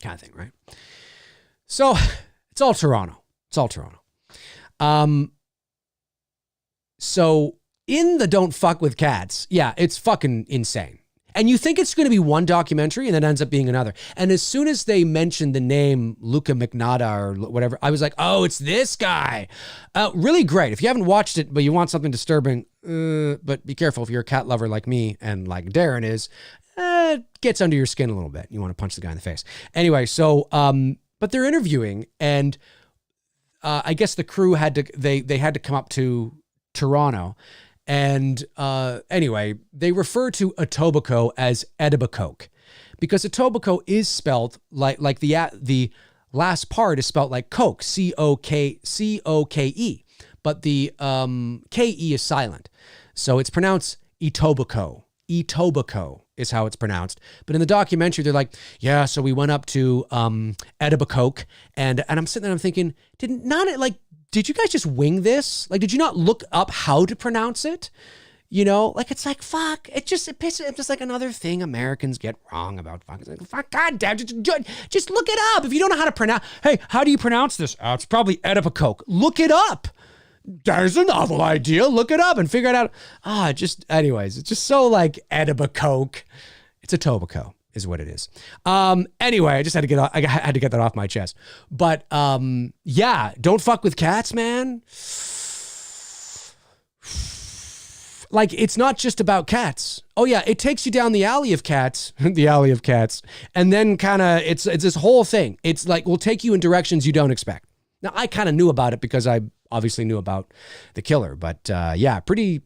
kind of thing, right? So it's all Toronto. So in the Don't Fuck with Cats, yeah, it's fucking insane. And you think it's going to be one documentary and then ends up being another. And as soon as they mentioned the name Luca Magnotta or whatever, I was like, oh, it's this guy. Really great. If you haven't watched it, but you want something disturbing, but be careful if you're a cat lover like me and like Darren is, it gets under your skin a little bit. You want to punch the guy in the face. Anyway, so, but they're interviewing, and I guess the crew had to come up to Toronto. And anyway, they refer to Etobicoke as Etobicoke because Etobicoke is spelled like the last part is spelled like Coke, C-O-K-E, but the K-E is silent. So it's pronounced Etobicoke. Etobicoke is how it's pronounced. But in the documentary, they're like, yeah, so we went up to Etobicoke, and I'm sitting there, I'm thinking, did you guys just wing this? Like, did you not look up how to pronounce it? It's like, fuck, it's just like another thing Americans get wrong about fucking. Like, fuck, goddamn, just look it up. If you don't know how to pronounce, hey, how do you pronounce this? It's probably Etobicoke. Look it up. There's a novel idea. Look it up and figure it out. Anyways, it's just so like Etobicoke. It's Etobicoke is what it is. Anyway, I just had to get that off my chest. But yeah, don't fuck with cats, man. Like, it's not just about cats. Oh yeah, it takes you down the alley of cats, and then kind of it's this whole thing. It's like we'll take you in directions you don't expect. Now, I kind of knew about it because I obviously knew about the killer, but yeah, pretty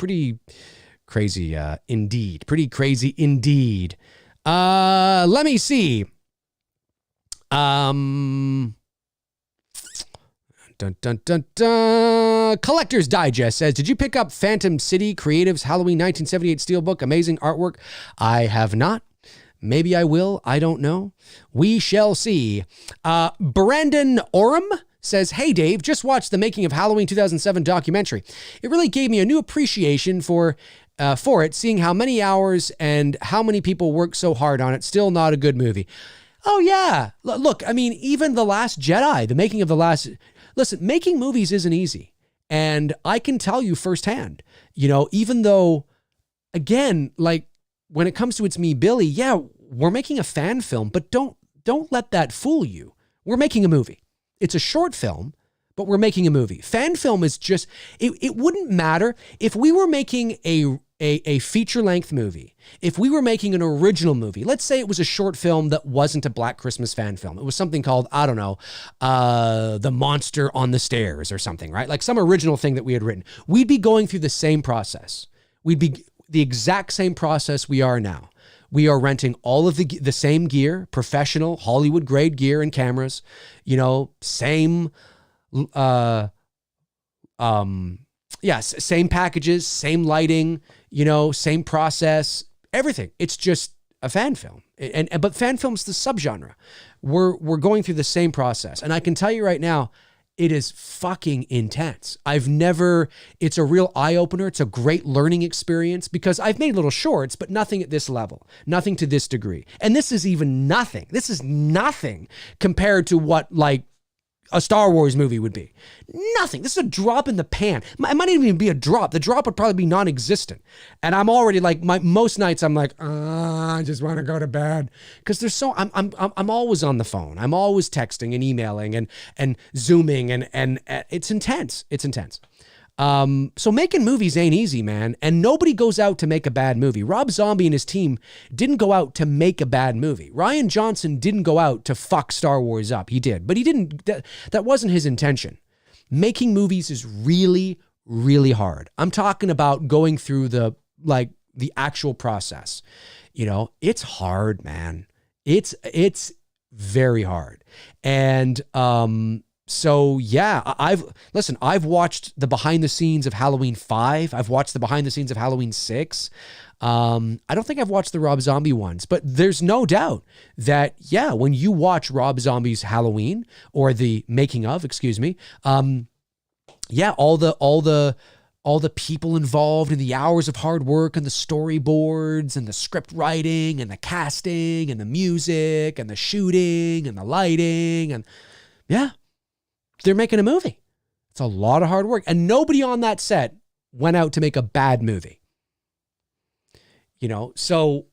crazy indeed. Pretty crazy indeed. Let me see. Collector's Digest says, did you pick up Phantom City Creatives Halloween 1978 Steelbook? Amazing artwork. I have not. Maybe I will. I don't know. We shall see. Brandon Oram says, hey, Dave, just watched the Making of Halloween 2007 documentary. It really gave me a new appreciation for it, seeing how many hours and how many people worked so hard on it. Still not a good movie. Oh, yeah. Look, I mean, even The Last Jedi, the making of The Last... Listen, making movies isn't easy. And I can tell you firsthand, even though, again, like, when it comes to It's Me, Billy, yeah, we're making a fan film, but don't let that fool you. We're making a movie. It's a short film, but we're making a movie. Fan film is just, it wouldn't matter if we were making a feature-length movie, if we were making an original movie. Let's say it was a short film that wasn't a Black Christmas fan film. It was something called, I don't know, The Monster on the Stairs or something, right? Like some original thing that we had written. We'd be going through the same process. We'd be the exact same process we are now. We are renting all of the same gear, professional, Hollywood-grade gear and cameras, same Same packages, same lighting, you know, same process, everything. It's just a fan film. But fan film's the subgenre. We're going through the same process. And I can tell you right now, it is fucking intense. It's a real eye-opener. It's a great learning experience because I've made little shorts, but nothing at this level, nothing to this degree. And this is even nothing. This is nothing compared to what like a Star Wars movie would be. Nothing. This is a drop in the pan. It might not even be a drop. The drop would probably be non-existent. And I'm already like, most nights I'm like, I just want to go to bed. Because I'm always on the phone. I'm always texting and emailing and Zooming and it's intense. It's intense. So making movies ain't easy, man. And nobody goes out to make a bad movie. Rob Zombie and his team didn't go out to make a bad movie. Rian Johnson didn't go out to fuck Star Wars up. He did, but he didn't, that wasn't his intention. Making movies is really, really hard. I'm talking about going through the actual process. You know, it's hard, man. It's very hard. And, so yeah, I've watched the behind the scenes of Halloween 5. I've watched the behind the scenes of Halloween 6. I don't think I've watched the Rob Zombie ones, but there's no doubt that, yeah, when you watch Rob Zombie's Halloween or the making of, all the people involved and the hours of hard work and the storyboards and the script writing and the casting and the music and the shooting and the lighting and yeah. They're making a movie. It's a lot of hard work. And nobody on that set went out to make a bad movie. You know, so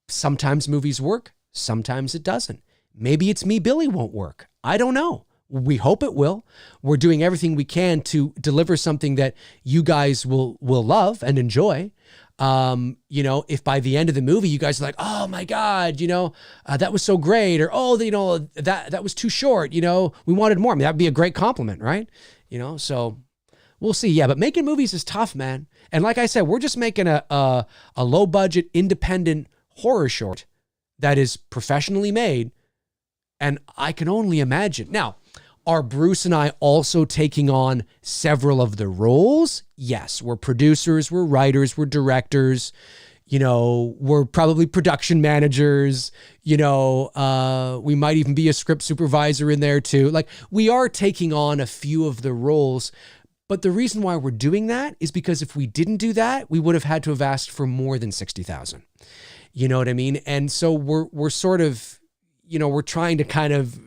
sometimes movies work, sometimes it doesn't. Maybe It's Me, Billy won't work. I don't know. We hope it will. We're doing everything we can to deliver something that you guys will love and enjoy. You know, if by the end of the movie, you guys are like, oh my God, you know, that was so great. Or, oh, you know, that was too short. You know, we wanted more. I mean, that'd be a great compliment, right? You know, so we'll see. Yeah. But making movies is tough, man. And like I said, we're just making a low budget, independent horror short that is professionally made. And I can only imagine. Now, are Bruce and I also taking on several of the roles? Yes, we're producers, we're writers, we're directors, you know, we're probably production managers, you know, we might even be a script supervisor in there too. Like we are taking on a few of the roles, but the reason why we're doing that is because if we didn't do that, we would have had to have asked for more than 60,000. You know what I mean? And so we're sort of, you know, we're trying to kind of,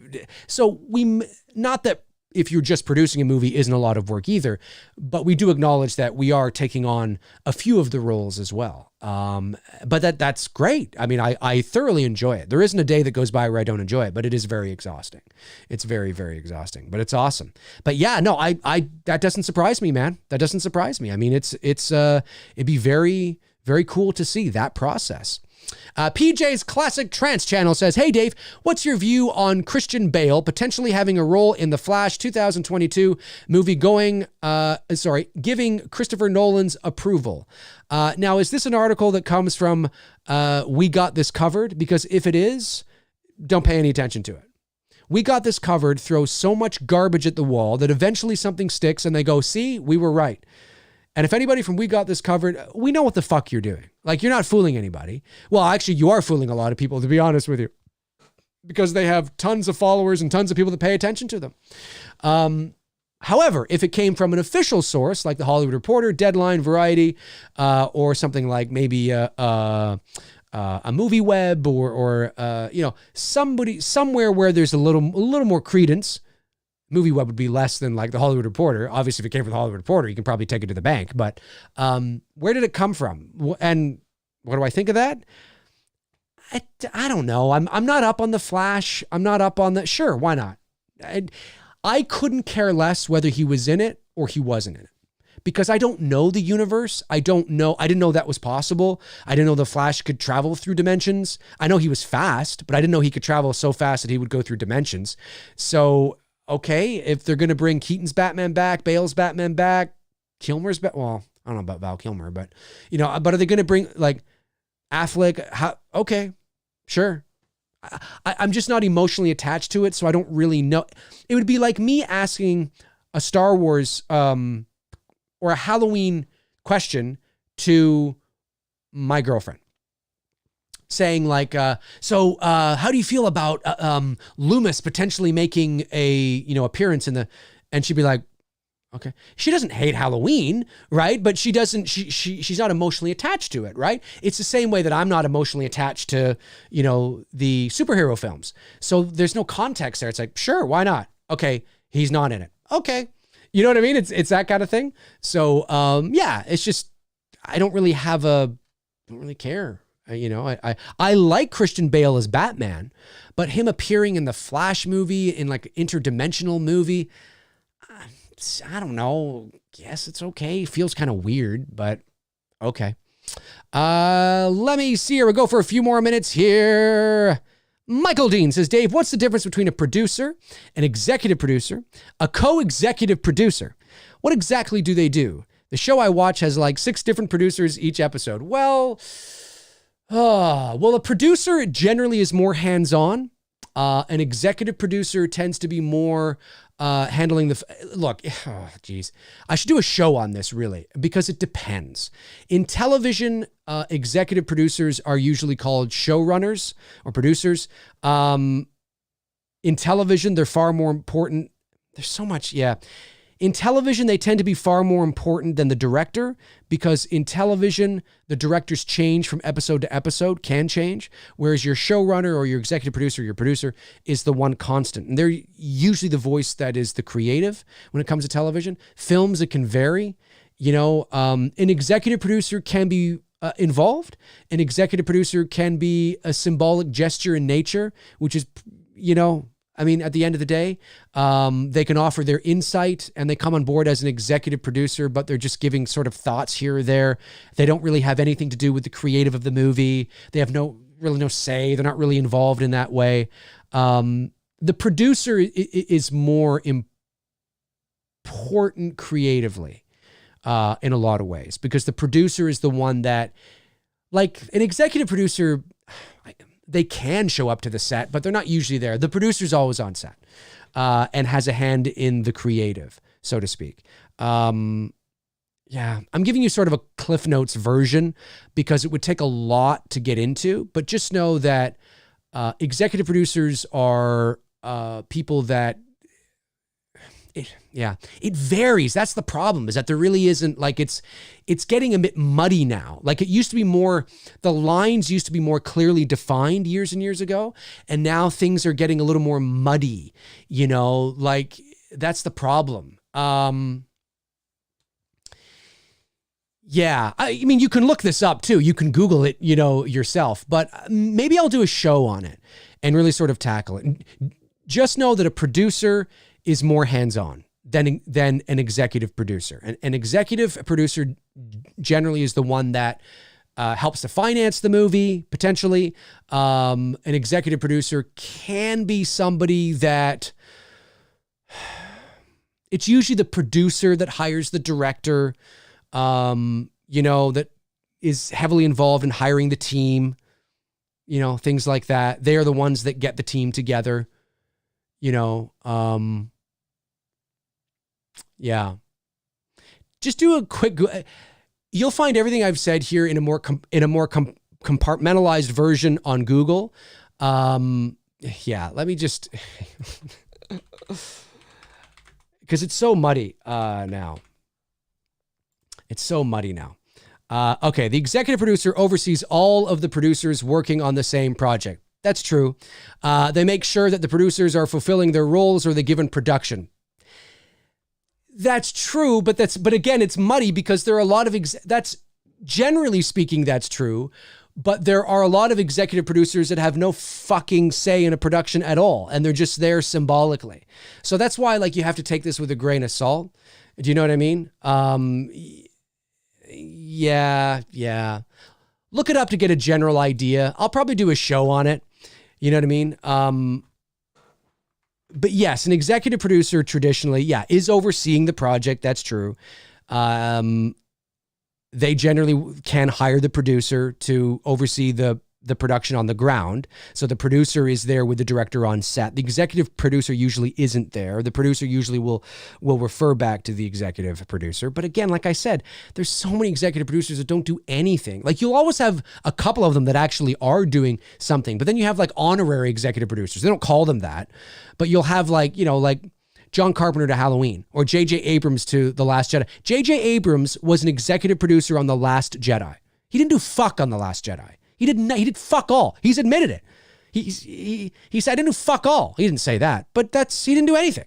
not that if you're just producing a movie isn't a lot of work either, but we do acknowledge that we are taking on a few of the roles as well. But that's great. I mean, I thoroughly enjoy it. There isn't a day that goes by where I don't enjoy it, but it is very exhausting. It's very, very exhausting, but it's awesome. But yeah, no, that doesn't surprise me, man. That doesn't surprise me. I mean, it'd be very, very cool to see that process. PJ's Classic Trance channel says, hey Dave, what's your view on Christian Bale potentially having a role in the Flash 2022 movie giving Christopher Nolan's approval? Now, is this an article that comes from We Got This Covered? Because if it is, don't pay any attention to it. We Got This Covered throws so much garbage at the wall that eventually something sticks and they go, see, we were right. And if anybody from We Got This Covered, we know what the fuck you're doing. Like, you're not fooling anybody. Well, actually, you are fooling a lot of people, to be honest with you, because they have tons of followers and tons of people that pay attention to them. However, if it came from an official source, like the Hollywood Reporter, Deadline, Variety, or something like maybe a movie web or you know, somebody somewhere where there's a little more credence. Movie web would be less than like the Hollywood Reporter. Obviously, if it came from the Hollywood Reporter, you can probably take it to the bank. But where did it come from? And what do I think of that? I don't know. I'm not up on the Flash. I'm not up on the. Sure, why not? I couldn't care less whether he was in it or he wasn't in it, because I don't know the universe. I don't know. I didn't know that was possible. I didn't know the Flash could travel through dimensions. I know he was fast, but I didn't know he could travel so fast that he would go through dimensions. So. Okay, if they're going to bring Keaton's Batman back, Bale's Batman back, Kilmer's well, I don't know about Val Kilmer, but, you know, but are they going to bring, like, Affleck? Okay, sure. I'm just not emotionally attached to it, so I don't really know. It would be like me asking a Star Wars or a Halloween question to my girlfriend, saying like, so how do you feel about Loomis potentially making a appearance in the, and she'd be like, okay. She doesn't hate Halloween, right? But she doesn't, she's not emotionally attached to it, right? It's the same way that I'm not emotionally attached to, the superhero films. So there's no context there. It's like, sure, why not? Okay, he's not in it. Okay. You know what I mean? It's that kind of thing. So yeah, it's just, I don't really care. I like Christian Bale as Batman, but him appearing in the Flash movie, in like interdimensional movie, I don't know. Yes, it's okay. Feels kind of weird, but okay. Let me see here. We'll go for a few more minutes here. Michael Dean says, Dave, what's the difference between a producer, an executive producer, a co-executive producer? What exactly do they do? The show I watch has like 6 different producers each episode. Well, a producer generally is more hands-on. An executive producer tends to be more handling the... Look, I should do a show on this, really, because it depends. In television, executive producers are usually called showrunners or producers. In television, they're far more important. There's so much, In television, they tend to be far more important than the director, because in television, the directors change from episode to episode, can change, whereas your showrunner or your executive producer, your producer, is the one constant. And they're usually the voice that is the creative when it comes to television. Films, it can vary. An executive producer can be involved. An executive producer can be a symbolic gesture in nature, which is, at the end of the day, they can offer their insight and they come on board as an executive producer, but they're just giving sort of thoughts here or there. They don't really have anything to do with the creative of the movie. They have no say. They're not really involved in that way. The producer is more important creatively in a lot of ways, because the producer is the one that, like an executive producer, they can show up to the set, but they're not usually there. The producer's always on set and has a hand in the creative, so to speak. I'm giving you sort of a Cliff Notes version because it would take a lot to get into, but just know that executive producers are people that... It varies. That's the problem, is that there really isn't, like, it's getting a bit muddy now. Like, it used to be more, the lines used to be more clearly defined years and years ago. And now things are getting a little more muddy, like that's the problem. You can look this up too. You can Google it, yourself, but maybe I'll do a show on it and really sort of tackle it. And just know that a producer is more hands-on than an executive producer. An executive producer generally is the one that helps to finance the movie, potentially. An executive producer can be somebody that... It's usually the producer that hires the director, that is heavily involved in hiring the team, things like that. They are the ones that get the team together. Just do a quick. You'll find everything I've said here in a more compartmentalized version on Google. Let me just, because it's so muddy now. It's so muddy now. Okay, the executive producer oversees all of the producers working on the same project. That's true. They make sure that the producers are fulfilling their roles or they're given production. That's true, but again, it's muddy because there are a lot of, that's generally speaking, that's true, but there are a lot of executive producers that have no fucking say in a production at all. And they're just there symbolically. So that's why, like, you have to take this with a grain of salt. Do you know what I mean? Look it up to get a general idea. I'll probably do a show on it. You know what I mean? But yes, an executive producer traditionally, is overseeing the project. That's true. They generally can hire the producer to oversee the the production on the ground. So the producer is there with the director on set. The executive producer usually isn't there. The producer usually will refer back to the executive producer. But again, like I said, there's so many executive producers that don't do anything. Like you'll always have a couple of them that actually are doing something, but then you have like honorary executive producers. They don't call them that, but you'll have like, you know, like John Carpenter to Halloween or J.J. Abrams to The Last Jedi. J.J. Abrams was an executive producer on The Last Jedi. He didn't do fuck on The Last Jedi. He did fuck all. He's admitted it. He said, I didn't do fuck all. He didn't say that, but he didn't do anything.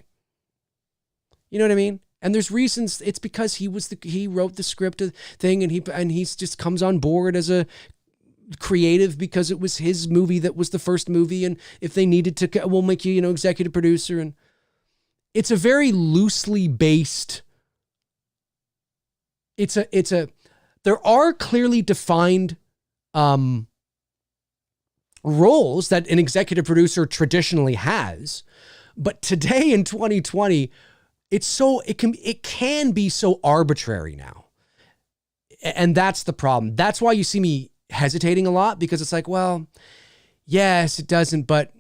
You know what I mean? And there's reasons. It's because he wrote the script thing, and he's just comes on board as a creative because it was his movie that was the first movie, and if they needed to, we'll make you, you know, executive producer. And it's a very loosely based. There are clearly defined roles that an executive producer traditionally has, but today in 2020, it can be so arbitrary now. And that's the problem. That's why you see me hesitating a lot, because it's like, well, yes, it doesn't, but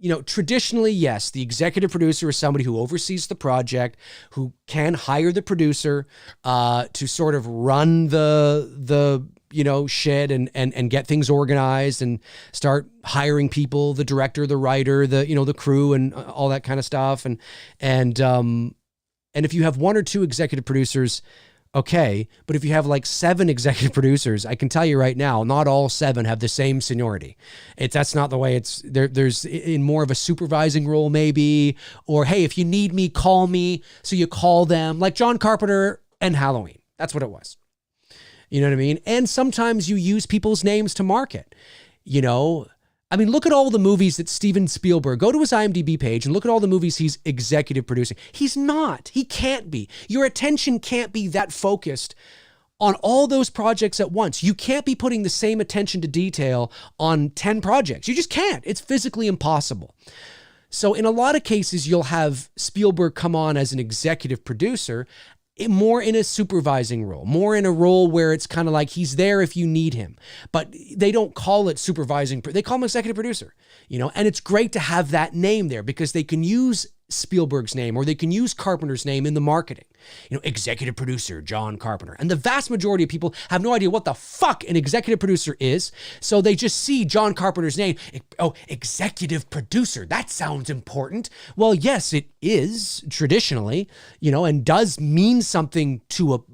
you know, traditionally, yes, the executive producer is somebody who oversees the project, who can hire the producer to sort of run the you know, shit and get things organized and start hiring people, the director, the writer, the crew and all that kind of stuff. And if you have one or two executive producers, okay. But if you have like 7 executive producers, I can tell you right now, not all 7 have the same seniority. That's not the way it's there. There's in more of a supervising role maybe, or, hey, if you need me, call me. So you call them, like John Carpenter and Halloween. That's what it was. You know what I mean? And sometimes you use people's names to market, you know. I mean, look at all the movies that Steven Spielberg, go to his IMDb page and look at all the movies he's executive producing. He's not. He can't be. Your attention can't be that focused on all those projects at once. You can't be putting the same attention to detail on 10 projects. You just can't. It's physically impossible. So in a lot of cases, you'll have Spielberg come on as an executive producer, more in a supervising role, more in a role where it's kind of like he's there if you need him, but they don't call it supervising. They call him executive producer, you know, and it's great to have that name there because they can use Spielberg's name or they can use Carpenter's name in the marketing, you know, executive producer, John Carpenter. And the vast majority of people have no idea what the fuck an executive producer is. So they just see John Carpenter's name. Oh, executive producer. That sounds important. Well, yes, it is traditionally, you know, and does mean something to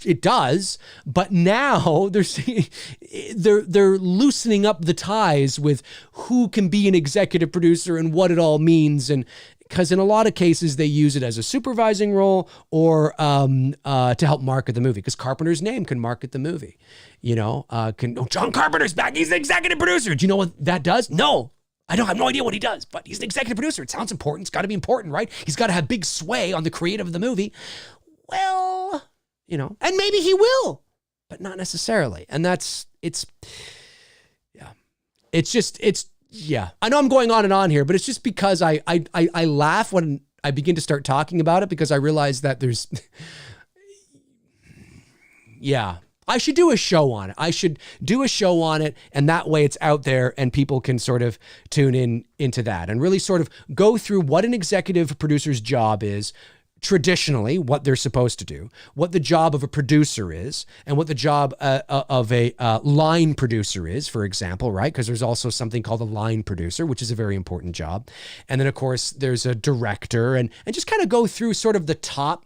it does, but now they're loosening up the ties with who can be an executive producer and what it all means. And because in a lot of cases, they use it as a supervising role or to help market the movie, because Carpenter's name can market the movie. You know, John Carpenter's back. He's the executive producer. Do you know what that does? No, I don't have no idea what he does, but he's an executive producer. It sounds important. It's got to be important, right? He's got to have big sway on the creative of the movie. Well, you know, and maybe he will, but not necessarily. And yeah, I know I'm going on and on here, but it's just because I laugh when I begin to start talking about it, because I realize that there's, yeah, I should do a show on it. And that way it's out there and people can sort of tune into that and really sort of go through what an executive producer's job is, traditionally, what they're supposed to do, what the job of a producer is, and what the job of a line producer is, for example, right? Because there's also something called a line producer, which is a very important job. And then, of course, there's a director, and just kind of go through sort of the top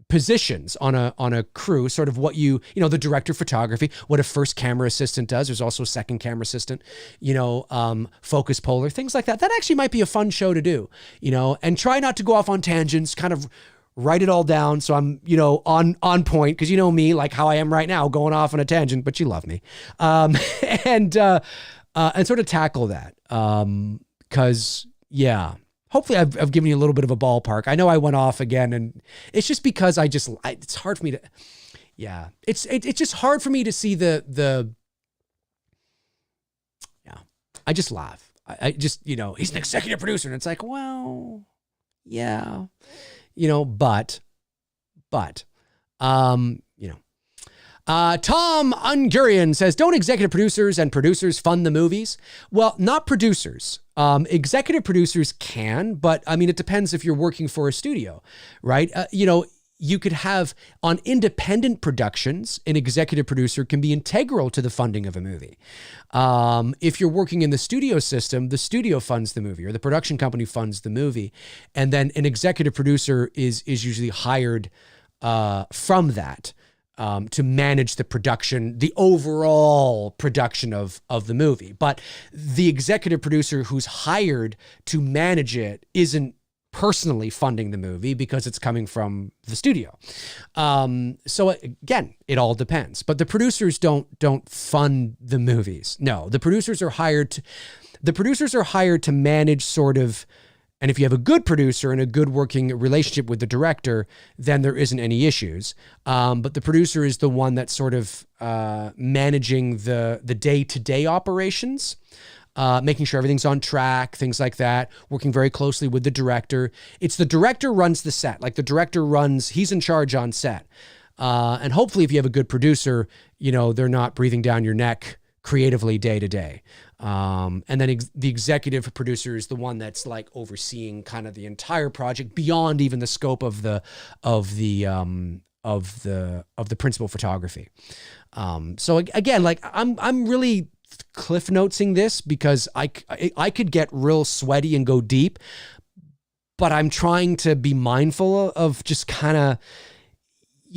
positions on a crew, sort of what you know, the director of photography, what a first camera assistant does. There's also a second camera assistant, you know, focus puller, things like that. That actually might be a fun show to do, you know, and try not to go off on tangents, kind of write it all down. So I'm, you know, on point, because you know me, like how I am right now, going off on a tangent, but you love me. And sort of tackle that. Cause yeah, hopefully I've given you a little bit of a ballpark. I know I went off again, and it's just because it's hard for me to, yeah, it's just hard for me to see the yeah, I just laugh. I just, you know, he's an executive producer, and it's like, well, yeah, you know, but, you know, Tom Ungurian says, don't executive producers and producers fund the movies? Well, not producers. Executive producers can, but I mean, it depends if you're working for a studio, right? You could have on independent productions, an executive producer can be integral to the funding of a movie. If you're working in the studio system, the studio funds the movie or the production company funds the movie. And then an executive producer is usually hired from that to manage the production, the overall production of the movie. But the executive producer who's hired to manage it isn't personally funding the movie because it's coming from the studio. So again, it all depends. But the producers don't fund the movies. No, the producers are hired to manage sort of. And if you have a good producer and a good working relationship with the director, then there isn't any issues. But the producer is the one that's sort of managing the day-to-day operations, making sure everything's on track, things like that, working very closely with the director. It's the director runs the set. Like the director he's in charge on set. And hopefully if you have a good producer, they're not breathing down your neck creatively day to day. And then the executive producer is the one that's like overseeing kind of the entire project beyond even the scope of the principal photography. So again, like I'm really cliff notesing this because I could get real sweaty and go deep, but I'm trying to be mindful of just kind of,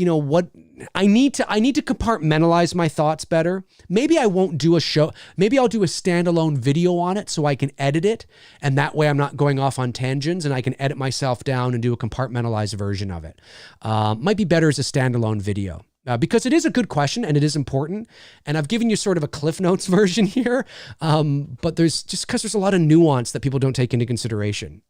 what I need to compartmentalize my thoughts better. Maybe I won't do a show. Maybe I'll do a standalone video on it so I can edit it. And that way I'm not going off on tangents and I can edit myself down and do a compartmentalized version of it. Might be better as a standalone video. Because it is a good question and it is important. And I've given you sort of a Cliff Notes version here. But there's a lot of nuance that people don't take into consideration,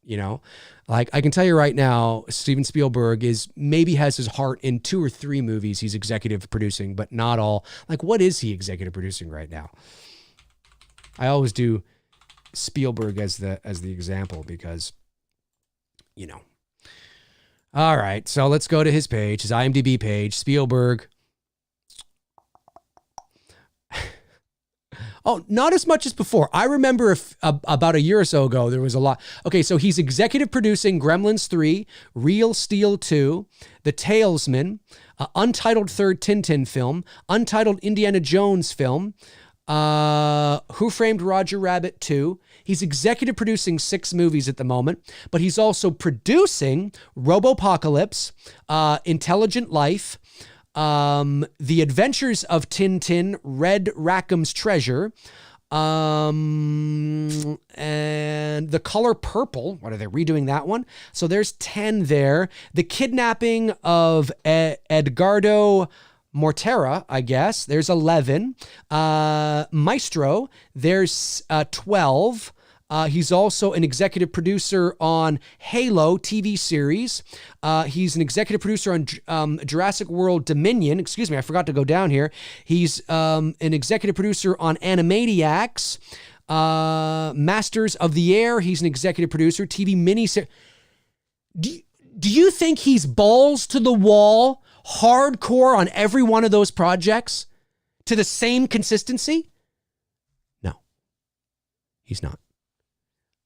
Like I can tell you right now, Steven Spielberg maybe has his heart in 2 or 3 movies he's executive producing, but not all. Like what is he executive producing right now? I always do Spielberg as the example because, All right, so let's go to his page, his IMDb page, Spielberg. Oh, not as much as before. I remember about a year or so ago, there was a lot. Okay, so he's executive producing Gremlins 3, Real Steel 2, The Talesman, untitled third Tintin film, untitled Indiana Jones film, Who Framed Roger Rabbit 2. He's executive producing 6 movies at the moment, but he's also producing Robopocalypse, Intelligent Life, The Adventures of Tintin, Red Rackham's Treasure, and The Color Purple. What are they redoing that one? So there's 10 there. The Kidnapping of Edgardo Mortera, I guess. There's 11. Maestro, there's 12. He's also an executive producer on Halo TV series. He's an executive producer on Jurassic World Dominion. Excuse me, I forgot to go down here. He's an executive producer on Animaniacs. Masters of the Air. He's an executive producer. TV miniseries. Do you think he's balls to the wall, hardcore on every one of those projects to the same consistency? No, he's not.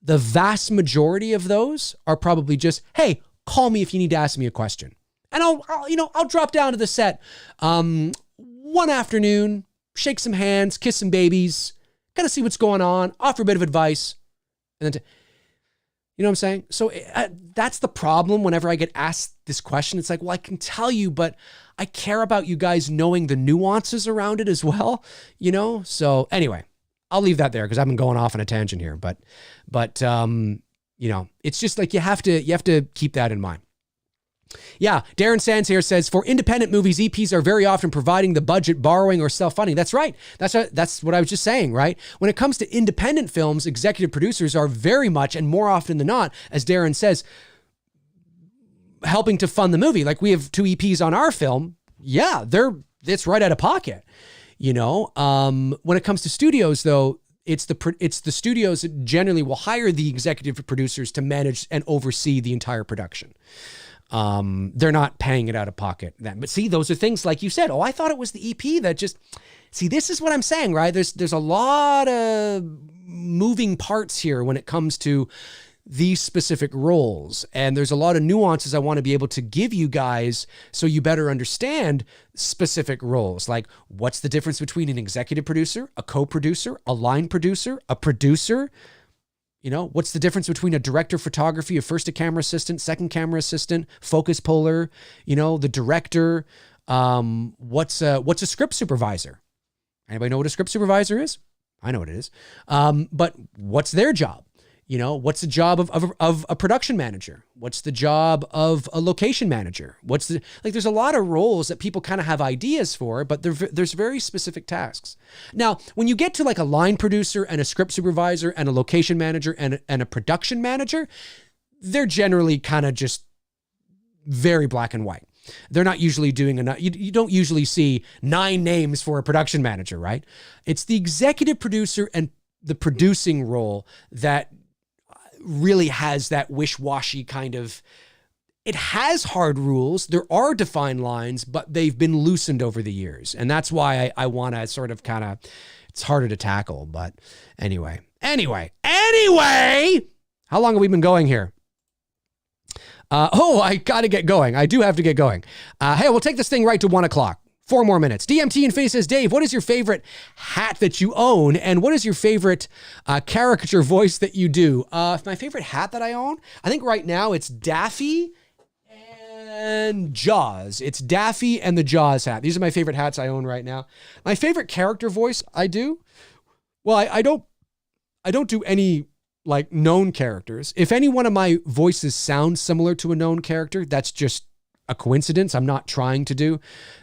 The vast majority of those are probably just, hey, call me if you need to ask me a question. And I'll drop down to the set one afternoon, shake some hands, kiss some babies, kind of see what's going on, offer a bit of advice. And then, you know what I'm saying? So that's the problem whenever I get asked this question. It's like, well, I can tell you, but I care about you guys knowing the nuances around it as well, So anyway, I'll leave that there because I've been going off on a tangent here, but it's just like you have to keep that in mind. Yeah, Darren Sands here says, for independent movies, EPs are very often providing the budget, borrowing, or self-funding. That's right. That's what I was just saying, right? When it comes to independent films, executive producers are very much, and more often than not, as Darren says, helping to fund the movie. Like we have 2 EPs on our film. Yeah, it's right out of pocket. When it comes to studios, though, it's the studios that generally will hire the executive producers to manage and oversee the entire production. They're not paying it out of pocket then. But see, those are things like you said, oh, I thought it was the EP that just, see, this is what I'm saying, right? There's a lot of moving parts here when it comes to these specific roles. And there's a lot of nuances I want to be able to give you guys so you better understand specific roles. Like, what's the difference between an executive producer, a co-producer, a line producer, a producer? You know, what's the difference between a director of photography, a first camera assistant, second camera assistant, focus puller, you know, the director? What's a script supervisor? Anybody know what a script supervisor is? I know what it is. But what's their job? You know, what's the job of a production manager? What's the job of a location manager? There's a lot of roles that people kind of have ideas for, but there's very specific tasks. Now, when you get to like a line producer and a script supervisor and a location manager and a production manager, they're generally kind of just very black and white. They're not usually doing enough. You don't usually see 9 names for a production manager, right? It's the executive producer and the producing role that really has that wish-washy kind of, it has hard rules. There are defined lines, but they've been loosened over the years. And that's why I want to sort of kind of, it's harder to tackle. But anyway, how long have we been going here? I got to get going. I do have to get going. Hey, we'll take this thing right to 1 o'clock. 4 more minutes. DMT and Face says, Dave, what is your favorite hat that you own? And what is your favorite caricature voice that you do? My favorite hat that I own, I think right now it's Daffy and Jaws. It's Daffy and the Jaws hat. These are my favorite hats I own right now. My favorite character voice I do, well, I don't do any like known characters. If any one of my voices sounds similar to a known character, that's just a coincidence. I'm not trying to do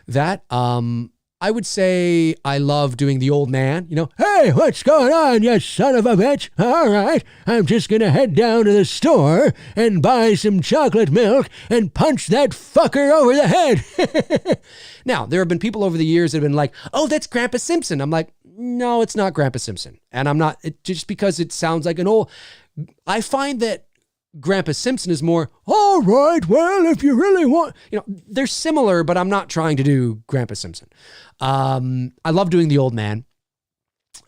that. I would say I love doing the old man, you know, hey, what's going on, you son of a bitch? All right, I'm just going to head down to the store and buy some chocolate milk and punch that fucker over the head. Now, there have been people over the years that have been like, oh, that's Grandpa Simpson. I'm like, no, it's not Grandpa Simpson. And I'm not, just because it sounds like an old, I find that Grandpa Simpson is more, all right, well, if you really want, you know, they're similar, but I'm not trying to do Grandpa Simpson. I love doing the old man.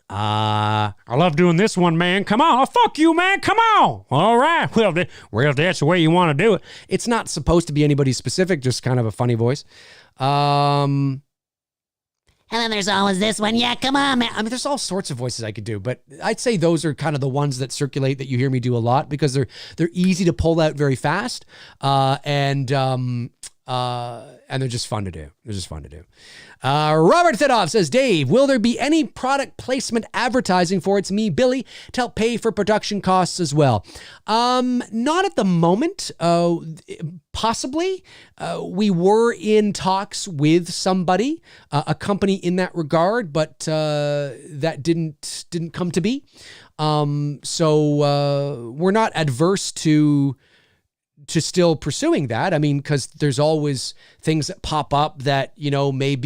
I love doing this one, man. Come on. Oh, fuck you, man. Come on. All right. Well, if that's the way you want to do it. It's not supposed to be anybody specific, just kind of a funny voice. And then there's always this one. Yeah, come on, man. I mean, there's all sorts of voices I could do, but I'd say those are kind of the ones that circulate that you hear me do a lot because they're easy to pull out very fast, and they're just fun to do. Robert Thidoff says, Dave, will there be any product placement advertising for It's Me, Billy, to help pay for production costs as well? Not at the moment. Possibly. We were in talks with somebody, a company in that regard, but that didn't come to be. So we're not adverse to still pursuing that. I mean, because there's always things that pop up that, you know, may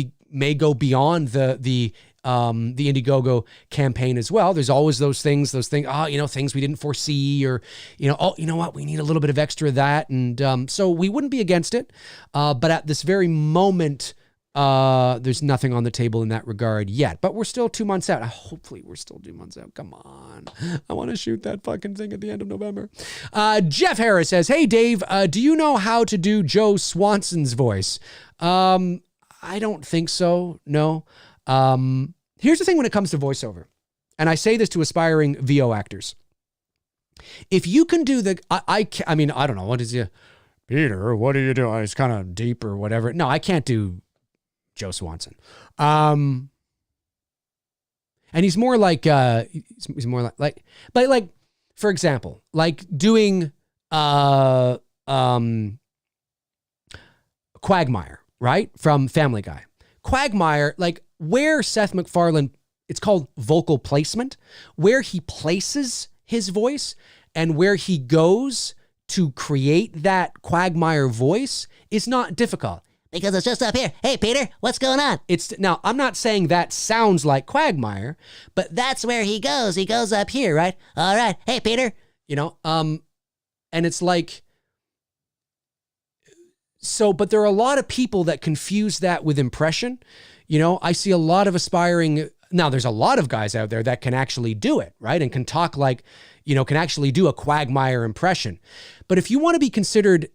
go beyond the Indiegogo campaign as well. There's always those things, things we didn't foresee, or, you know, oh, you know what, we need a little bit of extra of that. And so we wouldn't be against it. But at this very moment, there's nothing on the table in that regard yet, but we're still 2 months out. Hopefully we're still 2 months out. Come on. I want to shoot that fucking thing at the end of November. Jeff Harris says, hey, Dave, do you know how to do Joe Swanson's voice? I don't think so. No. Here's the thing when it comes to voiceover, and I say this to aspiring VO actors. If you can do I mean, I don't know. What is you, Peter, what are you doing? It's kind of deep or whatever. No, I can't do Joe Swanson. And he's more like, he's more like, for example, like doing, Quagmire, right? From Family Guy. Quagmire, like where Seth MacFarlane, it's called vocal placement, where he places his voice and where he goes to create that Quagmire voice is not difficult. Because it's just up here. Hey, Peter, what's going on? Now, I'm not saying that sounds like Quagmire, but that's where he goes. He goes up here, right? All right. Hey, Peter. You know, and it's like, So, but there are a lot of people that confuse that with impression. You know, I see a lot of aspiring, now there's a lot of guys out there that can actually do it, right? And can talk like, you know, can actually do a Quagmire impression. But if you want to be considered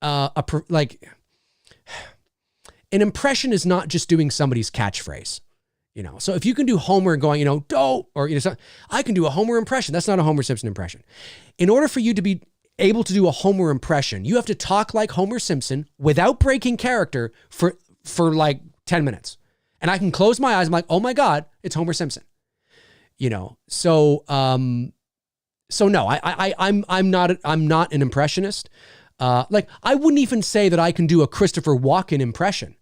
an impression is not just doing somebody's catchphrase, you know? So if you can do Homer going, you know, dope, or, you know, I can do a Homer impression. That's not a Homer Simpson impression. In order for you to be able to do a Homer impression, you have to talk like Homer Simpson without breaking character for like 10 minutes. And I can close my eyes. I'm like, oh my God, it's Homer Simpson, you know? So no, I'm not an impressionist. Like I wouldn't even say that I can do a Christopher Walken impression.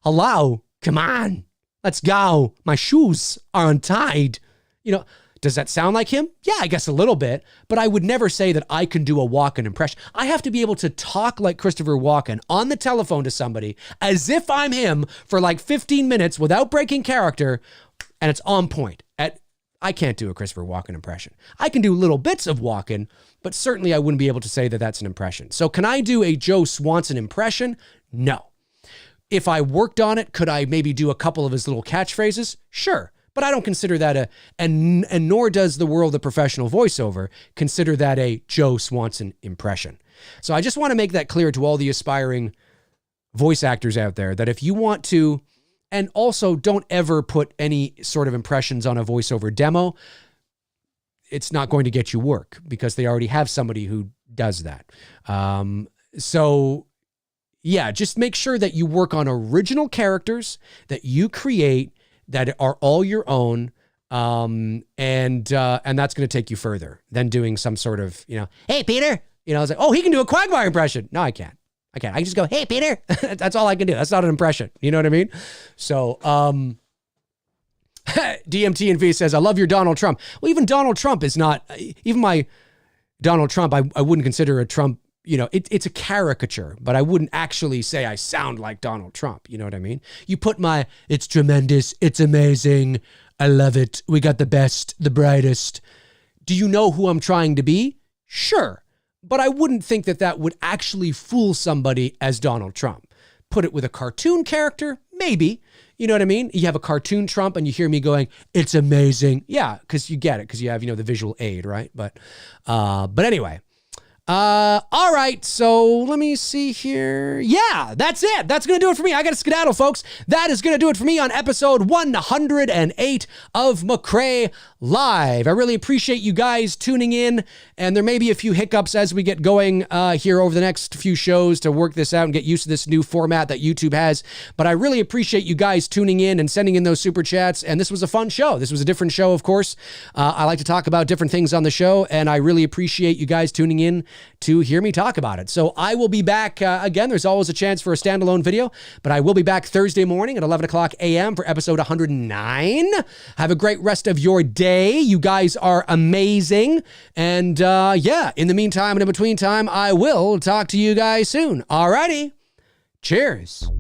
Hello, come on, let's go. My shoes are untied. You know, does that sound like him? Yeah, I guess a little bit, but I would never say that I can do a Walken impression. I have to be able to talk like Christopher Walken on the telephone to somebody as if I'm him for like 15 minutes without breaking character, and it's on point. I can't do a Christopher Walken impression. I can do little bits of Walken, but certainly I wouldn't be able to say that that's an impression. So can I do a Joe Swanson impression? No. If I worked on it, could I maybe do a couple of his little catchphrases? Sure. But I don't consider that and nor does the world of professional voiceover consider that a Joe Swanson impression. So I just want to make that clear to all the aspiring voice actors out there that if you want to, and also don't ever put any sort of impressions on a voiceover demo, it's not going to get you work because they already have somebody who does that. So yeah, just make sure that you work on original characters that you create that are all your own. And that's going to take you further than doing some sort of, you know, hey, Peter, you know, I was like, oh, he can do a Quagmire impression. No, I can't. I can just go, hey, Peter. That's all I can do. That's not an impression. You know what I mean? So, DMT and V says, I love your Donald Trump. Well, even Donald Trump is not, even my Donald Trump, I wouldn't consider a Trump, you know, it's a caricature, but I wouldn't actually say I sound like Donald Trump. You know what I mean? You put it's tremendous. It's amazing. I love it. We got the best, the brightest. Do you know who I'm trying to be? Sure. But I wouldn't think that that would actually fool somebody as Donald Trump. Put it with a cartoon character, maybe. You know what I mean? You have a cartoon Trump and you hear me going, it's amazing. Yeah, because you get it, because you have, you know, the visual aid, right? But anyway. All right, so let me see here. Yeah, that's it. That's going to do it for me. I got to skedaddle, folks. That is going to do it for me on episode 108 of McRae Live. I really appreciate you guys tuning in, and there may be a few hiccups as we get going here over the next few shows to work this out and get used to this new format that YouTube has, but I really appreciate you guys tuning in and sending in those super chats, and this was a fun show. This was a different show, of course. I like to talk about different things on the show, and I really appreciate you guys tuning in to hear me talk about it. So I will be back again. There's always a chance for a standalone video, but I will be back Thursday morning at 11 o'clock a.m. for episode 109. Have a great rest of your day. You guys are amazing. And yeah, in the meantime and in between time, I will talk to you guys soon. Alrighty. Cheers.